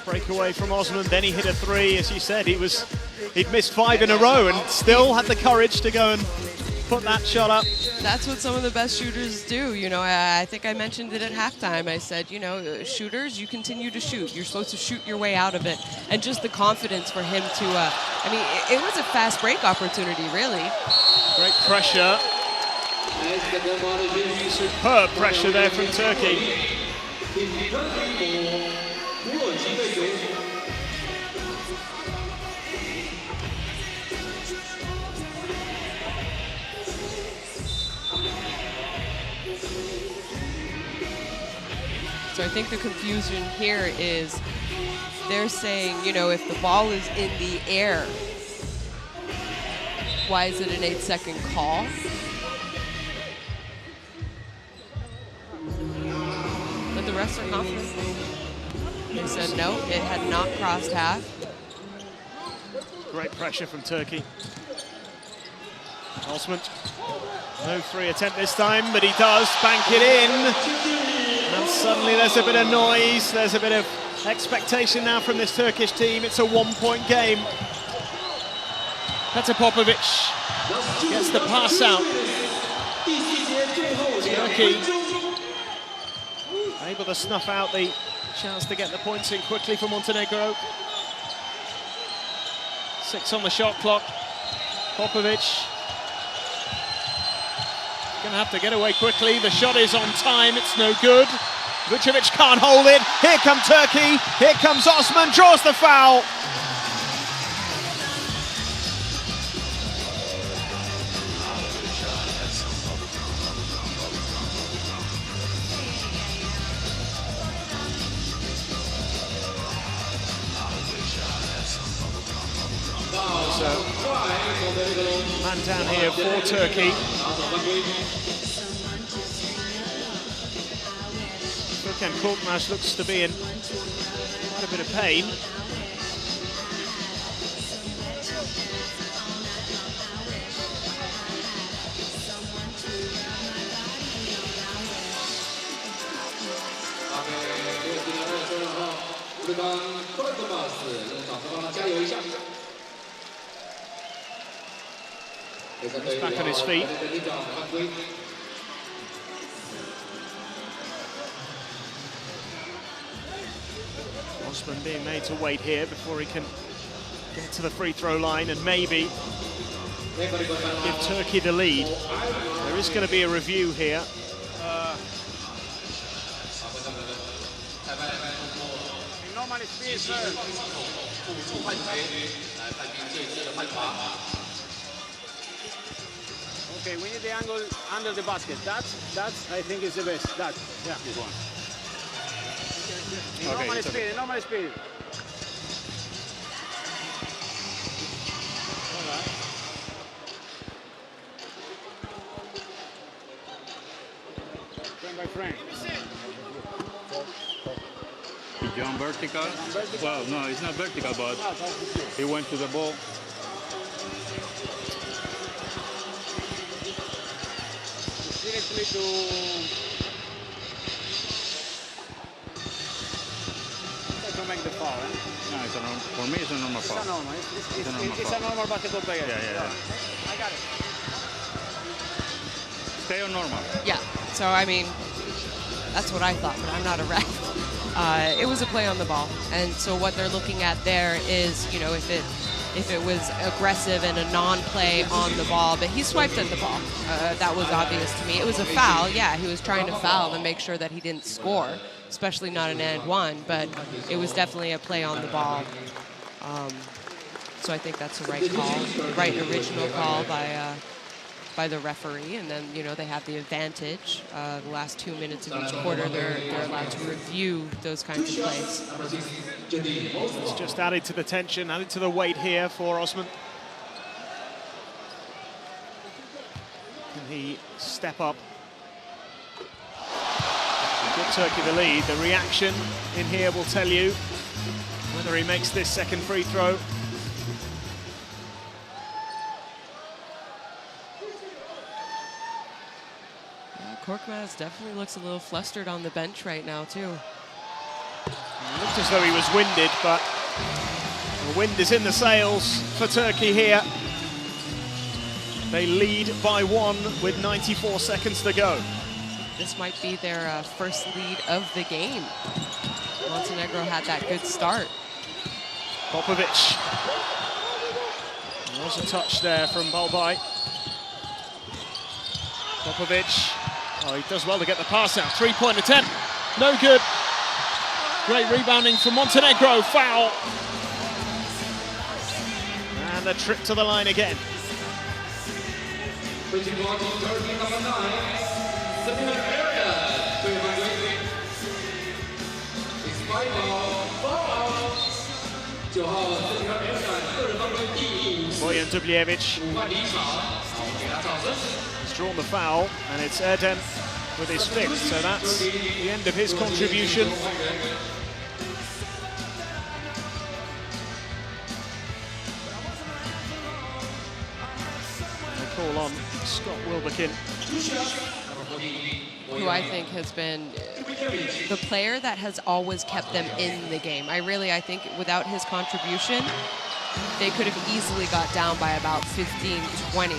Breakaway from Osman, then he hit a three. As you said, he'd missed 5 in a row and still had the courage to go and put that shot up. That's what some of the best shooters do. You know, I think I mentioned it at halftime. I said, you know, shooters, you continue to shoot. You're supposed to shoot your way out of it. And just the confidence for him to, I mean, it was a fast break opportunity, really. Great pressure. Superb pressure there from Turkey. So I think the confusion here is they're saying, you know, if the ball is in the air, why is it an 8-second call? But the refs are confident. They said no, it had not crossed half. Great pressure from Turkey. Osman, no three attempt this time, but he does bank it in. And suddenly there's a bit of noise, there's a bit of expectation now from this Turkish team. It's a 1-point game. Petr Popovic gets the pass out. Turkey able to snuff out the chance to get the points in quickly for Montenegro. 6 on the shot clock. Popovic going to have to get away quickly. The shot is on time, it's no good. Vucevic can't hold it. Here come Turkey. Here comes Osman, draws the foul. Man down here for Turkey. Turkan Korkmaz looks to be in quite a bit of pain. He's back on his feet. Osman being made to wait here before he can get to the free throw line and maybe give Turkey the lead. There is going to be a review here. Okay, we need the angle under the basket. That's I think is the best. That, yeah. This one. In normal speed, in normal speed. Frame by frame. He jumped vertical. Well, no, it's not vertical, but he went to the ball. Directly to make the foul. Eh? No, it's a for me it's a normal foul. It's a normal. It's a normal basketball player. Yeah. I got it. Stay on normal. Yeah. So I mean, that's what I thought, but I'm not a ref. It was a play on the ball, and so what they're looking at there is, you know, if it was aggressive and a non-play on the ball, but he swiped at the ball. That was obvious to me. It was a foul, yeah, he was trying to foul and make sure that he didn't score, especially not an and one, but it was definitely a play on the ball. So I think that's the right call, the right original call by the referee, and then, you know, they have the advantage. The last 2 minutes of each quarter, they're allowed to review those kinds of plays. It's just added to the tension, added to the weight here for Osman. Can he step up give Turkey the lead. The reaction in here will tell you whether he makes this second free throw. Korkmaz definitely looks a little flustered on the bench right now, too. It looked as though he was winded, but the wind is in the sails for Turkey here. They lead by 1 with 94 seconds to go. This might be their first lead of the game. Montenegro had that good start. Popovic. There was a touch there from Balbai. Popovic. Oh, he does well to get the pass out. Three-point attempt. No good. Great rebounding from Montenegro. Foul. And a trip to the line again. Bojan Dubljevic has drawn the foul, and it's Erdem with his 5th, so that's the end of his contribution. They call on Scott Wilbekin, who I think has been the player that has always kept them in the game. I think without his contribution, they could have easily got down by about 15, 20.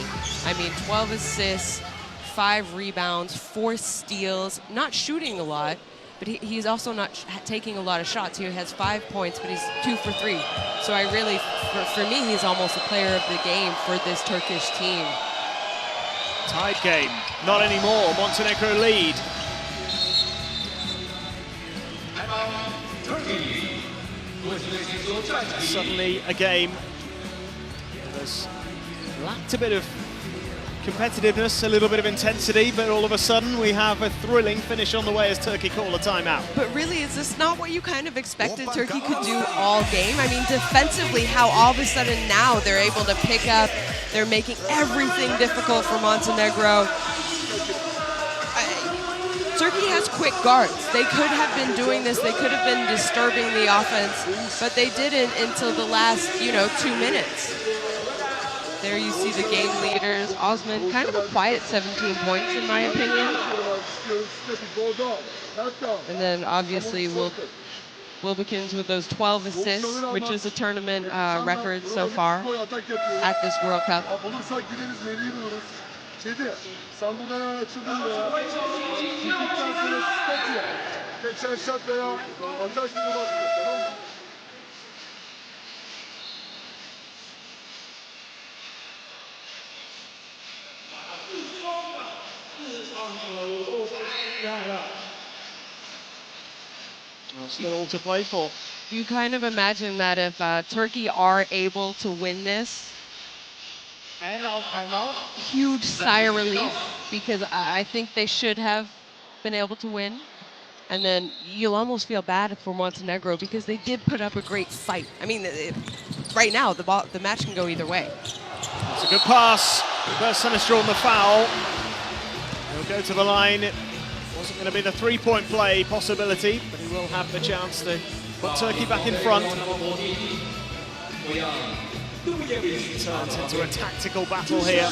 I mean, 12 assists, 5 rebounds, 4 steals, not shooting a lot, but he's also not taking a lot of shots. He has 5 points, but he's 2 for 3. So I really, for me, he's almost a player of the game for this Turkish team. Tied game, not anymore. Montenegro lead. Suddenly a game that has lacked a bit of competitiveness, a little bit of intensity, but all of a sudden we have a thrilling finish on the way as Turkey call a timeout. But really, is this not what you kind of expected Turkey could do all game? I mean, defensively, how all of a sudden now they're able to pick up, they're making everything difficult for Montenegro. Turkey has quick guards. They could have been doing this, they could have been disturbing the offense, but they didn't until the last, 2 minutes. There you see the game leaders. Osman, kind of a quiet 17 points in my opinion. And then obviously Wilbekin's with those 12 assists, which is a tournament record so far at this World Cup. Still all to play for. You kind of imagine that if Turkey are able to win this, huge sigh of relief, because I think they should have been able to win. And then you'll almost feel bad for Montenegro because they did put up a great fight. I mean, right now the match can go either way. It's a good pass. Berson has drawn the foul. He'll go to the line. It wasn't going to be the three-point play possibility, but he will have the chance to put Turkey back in front. It turns into a tactical battle here.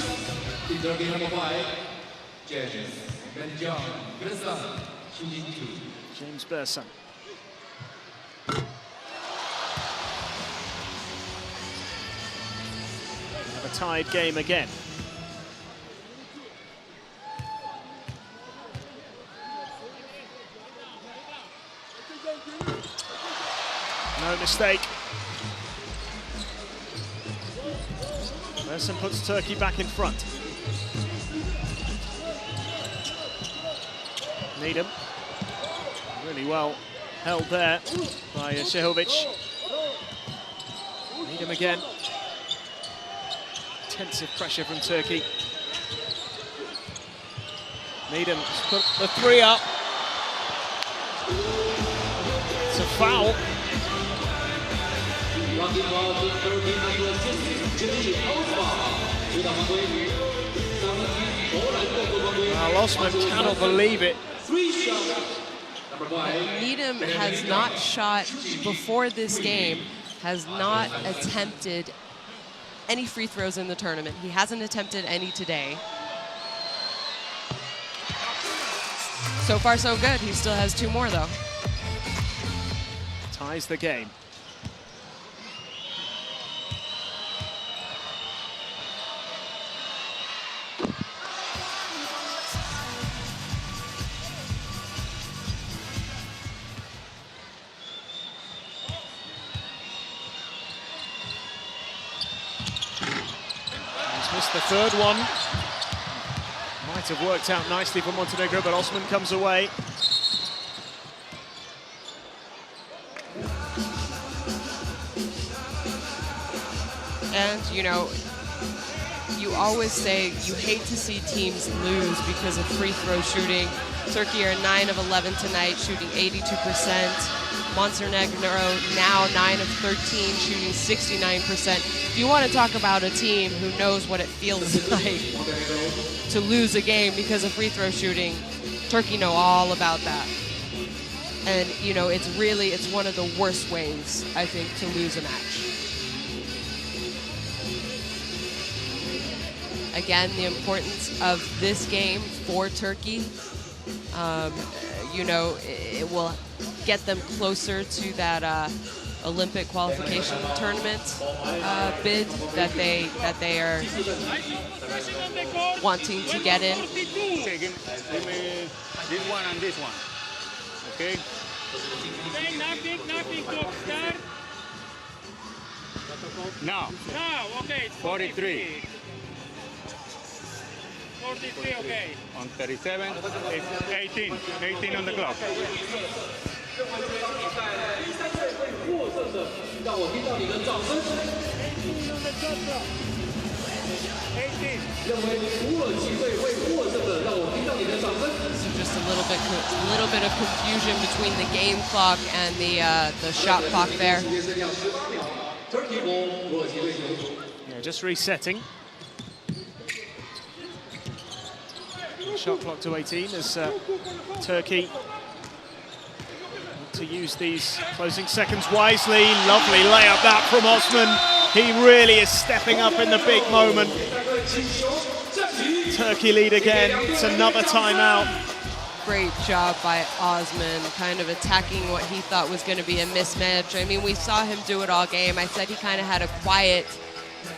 James Berson. Have a tied game again. No mistake. Berson puts Turkey back in front. Needham. Really well held there by Shehovic. Needham again. Intensive pressure from Turkey. Needham's put the three up. It's a foul. Osman cannot believe it. Needham has not shot before this game, has not attempted any free throws in the tournament. He hasn't attempted any today. So far, so good. He still has 2 more, though. Ties the game. He's missed the 3rd one. Might have worked out nicely for Montenegro, but Osman comes away. And, you know, you always say you hate to see teams lose because of free throw shooting. Turkey are 9 of 11 tonight, shooting 82%. Montenegro now 9 of 13, shooting 69%. If you want to talk about a team who knows what it feels like to lose a game because of free throw shooting, Turkey know all about that. And, you know, it's one of the worst ways, I think, to lose a match. Again, the importance of this game for Turkey, you know, it will get them closer to that Olympic qualification tournament bid that they are wanting to get in. Okay, give me this one and this one. Okay? Okay, nothing to start. Now. Now, okay. 43. 43, okay. On 37, it's 18. 18 on the clock. 18. So just a little bit of confusion between the game clock and the shot clock there. Yeah, just resetting. Shot clock to 18 as Turkey to use these closing seconds wisely. Lovely layup that from Osman. He really is stepping up in the big moment. Turkey lead again. It's another timeout. Great job by Osman, kind of attacking what he thought was going to be a mismatch. I mean, we saw him do it all game. I said he kind of had a quiet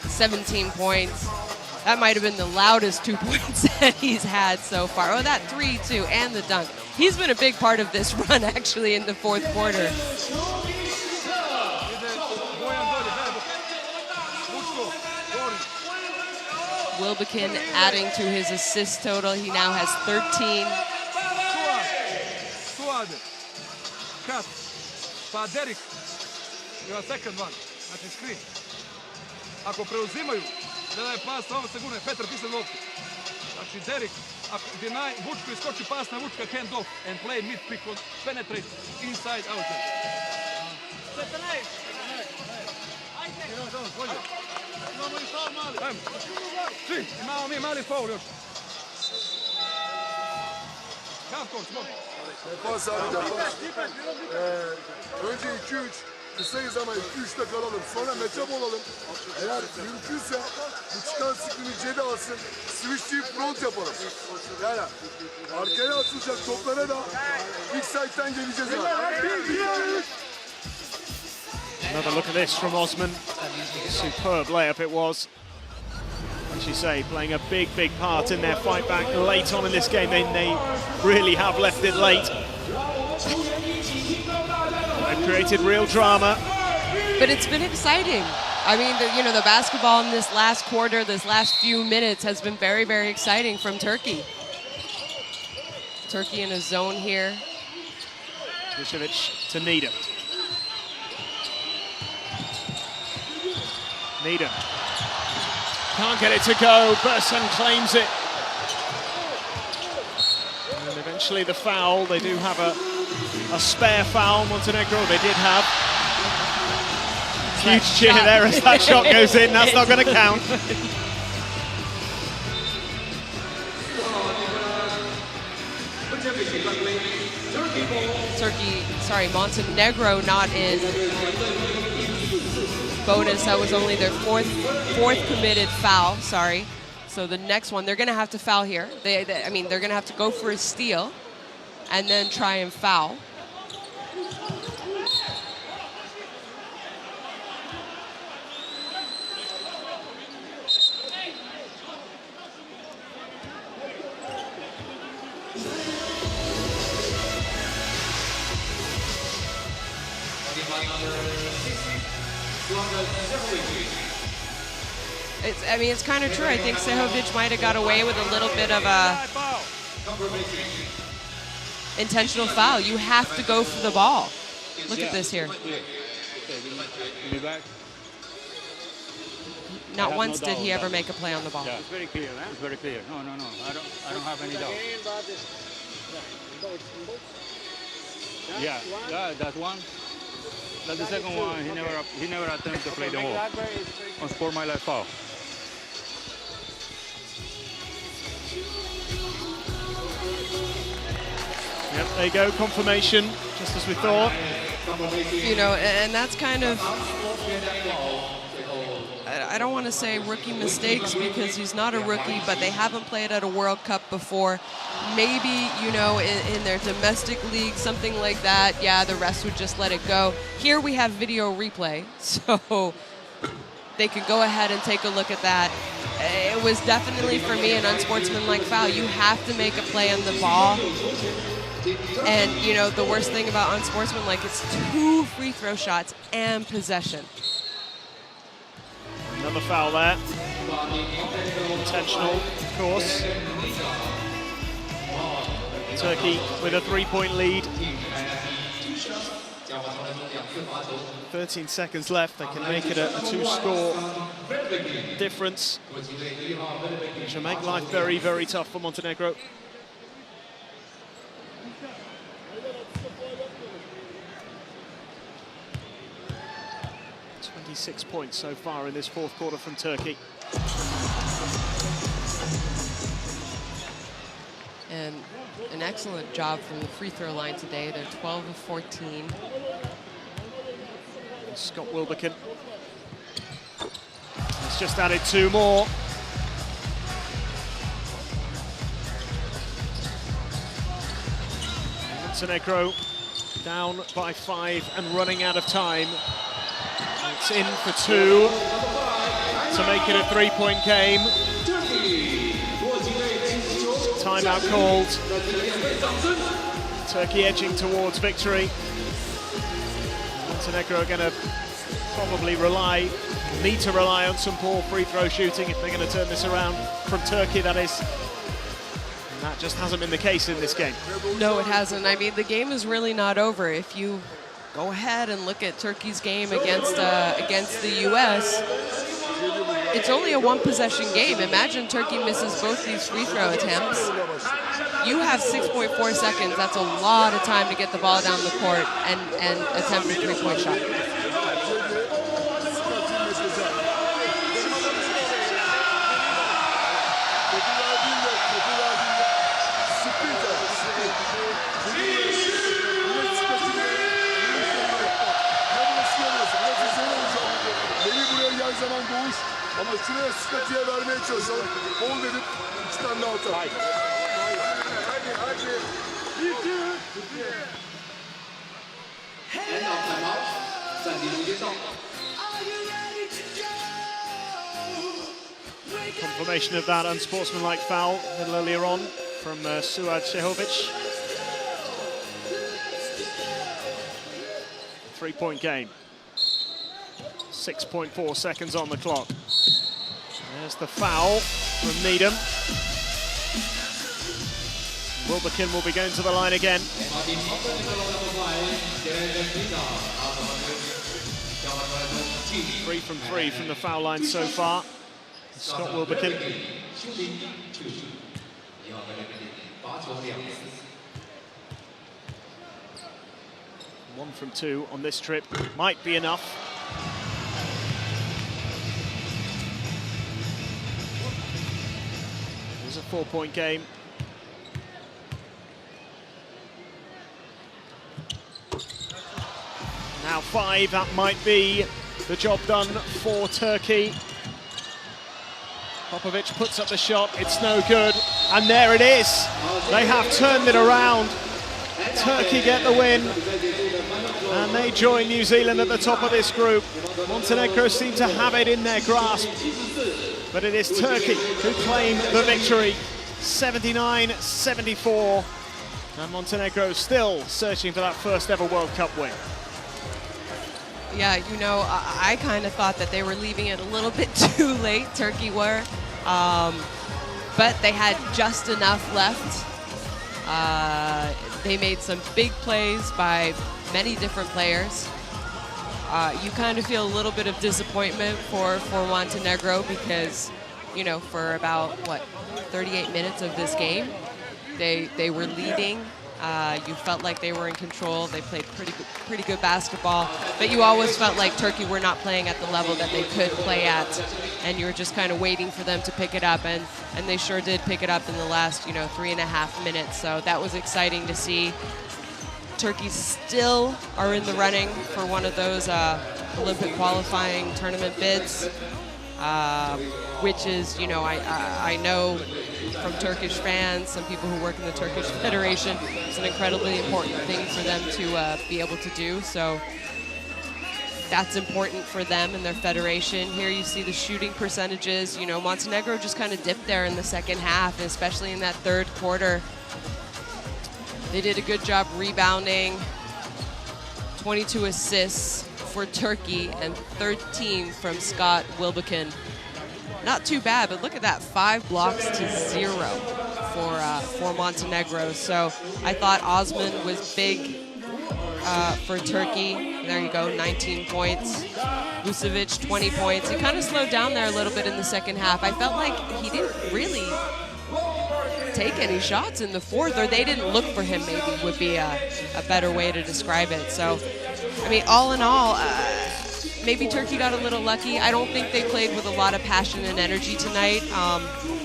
17 points. That might have been the loudest 2 points that he's had so far. Oh, that 3 too, and the dunk. He's been a big part of this run, actually, in the 4th quarter. Wilbekin adding to his assist total. He now has 13. Cut. Pa Derek, your second one, znači screen. Ako preuzimaju, gledaj pas, ovo se gune, Petar pisao loptu. Znači Derek, ako deny, Vučko iskoči pas na Vučka, hand off, and play mid pick, penetrate, inside, outside. Svi, imamo mi mali foul još. Half court, smoke. Defans abi defans. Önce 2-3 kısayız ama 2-3'te kalalım. Sonra matchup olalım. Eğer mümkünse bu çıkan screen'i Cedi alsın. Switch deyip front yapalım. Yani arkaya atılacak toplara da ilk side'den geleceğiz abi. Another look at this from Osman. Superb layup it was. As you say, playing a big part in their fight back late on in this game. They really have left it late. They've created real drama. But it's been exciting. I mean, the basketball in this last quarter, this last few minutes has been very exciting from Turkey. Turkey in a zone here. Vučević to Needham. Needham. Can't get it to go. Bursan claims it. And eventually the foul. They do have a spare foul. Montenegro, they did have. Huge cheer there as that shot goes in. That's not going to count. Montenegro not in bonus. That was only their fourth committed foul, sorry. So the next one, they're gonna have to foul here. I mean, they're gonna have to go for a steal and then try and foul. I mean, it's kind of true. I think Sehovic might have got away with a little bit of a intentional foul. You have to go for the ball. Look at this here. Not once did he ever make a play on the ball. Yeah, it's very clear. It's very clear. No. I don't have any doubt. Yeah, that's one. That's the second one. He never attempted to play the ball on sportsmanlike foul. Yep, there you go, confirmation, just as we thought. You know, and that's kind of, I don't want to say rookie mistakes because he's not a rookie, but they haven't played at a World Cup before. Maybe, you know, in their domestic league, something like that, yeah, the rest would just let it go. Here we have video replay, so they could go ahead and take a look at that. It was definitely, for me, an unsportsmanlike foul. You have to make a play on the ball. And, you know, the worst thing about unsportsmanlike, it's 2 free throw shots and possession. Another foul there. Intentional, of course. Turkey with a 3-point lead. 13 seconds left. They can make it a 2-score difference, which will make life very, very tough for Montenegro. 26 points so far in this fourth quarter from Turkey. And an excellent job from the free throw line today. They're 12 of 14. Scott Wilbekin has just added 2 more. Montenegro down by 5 and running out of time. It's in for 2 to make it a 3-point game. Timeout called. Turkey edging towards victory. Montenegro are going to probably need to rely on some poor free throw shooting if they're going to turn this around from Turkey, that is. And that just hasn't been the case in this game. No, it hasn't. I mean, the game is really not over. If you go ahead and look at Turkey's game against the U.S., it's only a 1-possession game. Imagine Turkey misses both these free throw attempts. You have 6.4 seconds. That's a lot of time to get the ball down the court and attempt a 3-point shot. Ama şuraya Scotty'ye vermeye çalışalım. Hold edip 2 tane daha atalım. Confirmation of that unsportsmanlike foul a little earlier on from Suad Sehovic. 3-point game. 6.4 seconds on the clock. There's the foul from Needham. Wilbekin will be going to the line again. 3 from 3 from the foul line so far. Scott Wilbekin. 1 from 2 on this trip might be enough. It's a 4-point game. 5. That might be the job done for Turkey. Popovic puts up the shot, it's no good, and there it is. They have turned it around. Turkey get the win, and they join New Zealand at the top of this group. Montenegro seem to have it in their grasp, but it is Turkey who claim the victory, 79-74, and Montenegro still searching for that first ever World Cup win. Yeah, you know, I kind of thought that they were leaving it a little bit too late, Turkey were, but they had just enough left. They made some big plays by many different players. You kind of feel a little bit of disappointment for Montenegro because, you know, for about, what, 38 minutes of this game, they were leading. You felt like they were in control. They played pretty good basketball, but you always felt like Turkey were not playing at the level that they could play at, and you were just kind of waiting for them to pick it up, and they sure did pick it up in the last, you know, 3.5 minutes. So that was exciting to see. Turkey still are in the running for one of those Olympic qualifying tournament bids, which is, you know, I know from Turkish fans, some people who work in the Turkish Federation, it's an incredibly important thing for them to be able to do. So that's important for them and their federation. Here you see the shooting percentages. You know, Montenegro just kind of dipped there in the second half, especially in that third quarter. They did a good job rebounding. 22 assists for Turkey and 13 from Scott Wilbekin. Not too bad, but look at that, 5 blocks to 0 for Montenegro. So I thought Osman was big for Turkey. There you go, 19 points. Vucevic, 20 points. He kind of slowed down there a little bit in the second half. I felt like he didn't really take any shots in the fourth, or they didn't look for him, maybe would be a better way to describe it. So, I mean, all in all, maybe Turkey got a little lucky. I don't think they played with a lot of passion and energy tonight.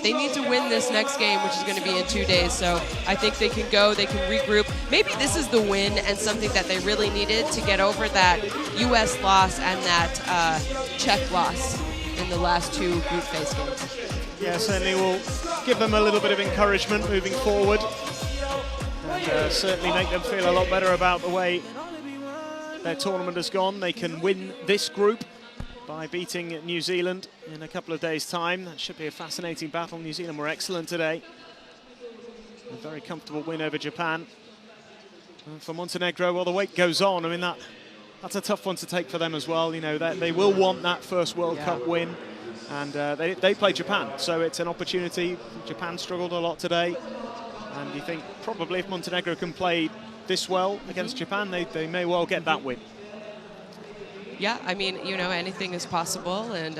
They need to win this next game, which is going to be in 2 days. So I think they can go, they can regroup. Maybe this is the win and something that they really needed to get over that U.S. loss and that Czech loss in the last 2 group phase games. Yeah, certainly will give them a little bit of encouragement moving forward, and certainly make them feel a lot better about the way their tournament has gone. They can win this group by beating New Zealand in a couple of days' time. That should be a fascinating battle. New Zealand were excellent today. A very comfortable win over Japan. And for Montenegro, well, the wait goes on. I mean, that's a tough one to take for them as well. You know, they will want that first World Cup win. And they play Japan, so it's an opportunity. Japan struggled a lot today. And you think probably if Montenegro can play this well against Japan, they may well get that win. Yeah, I mean, you know, anything is possible, and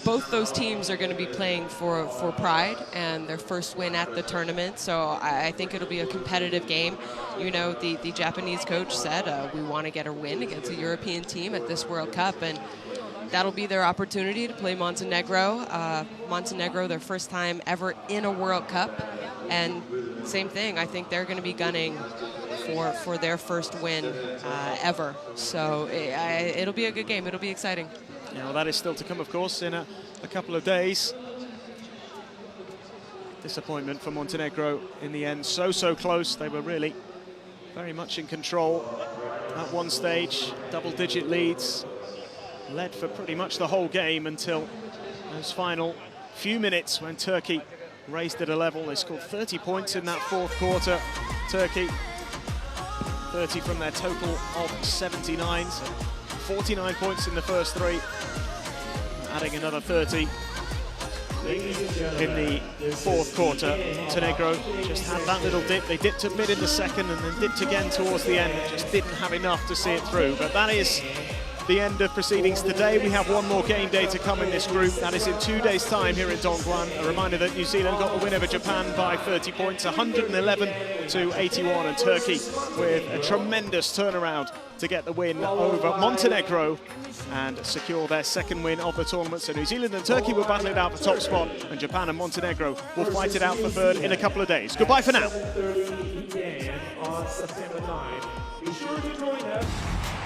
both those teams are going to be playing for pride and their first win at the tournament, so I think it'll be a competitive game. You know, the Japanese coach said we want to get a win against a European team at this World Cup, and that'll be their opportunity to play Montenegro. Montenegro, their first time ever in a World Cup, and same thing, I think they're going to be gunning for their first win ever. So it'll be a good game. It'll be exciting. Yeah, well, that is still to come, of course, in a couple of days. Disappointment for Montenegro in the end. So close. They were really very much in control at one stage. Double-digit leads. Led for pretty much the whole game until those final few minutes when Turkey raised it a level. They scored 30 points in that fourth quarter. Turkey, 30 from their total of 79. So 49 points in the first 3. Adding another 30 in the fourth quarter. Montenegro just had that little dip. They dipped a bit in the second and then dipped again towards the end. Just didn't have enough to see it through. But that is the end of proceedings today. We have one more game day to come in this group. That is in 2 days' time here in Dongguan. A reminder that New Zealand got the win over Japan by 30 points, 111-81, and Turkey with a tremendous turnaround to get the win over Montenegro and secure their second win of the tournament. So New Zealand and Turkey will battle it out for top spot, and Japan and Montenegro will fight it out for third in a couple of days. Goodbye for now. On September 9. Be sure to join us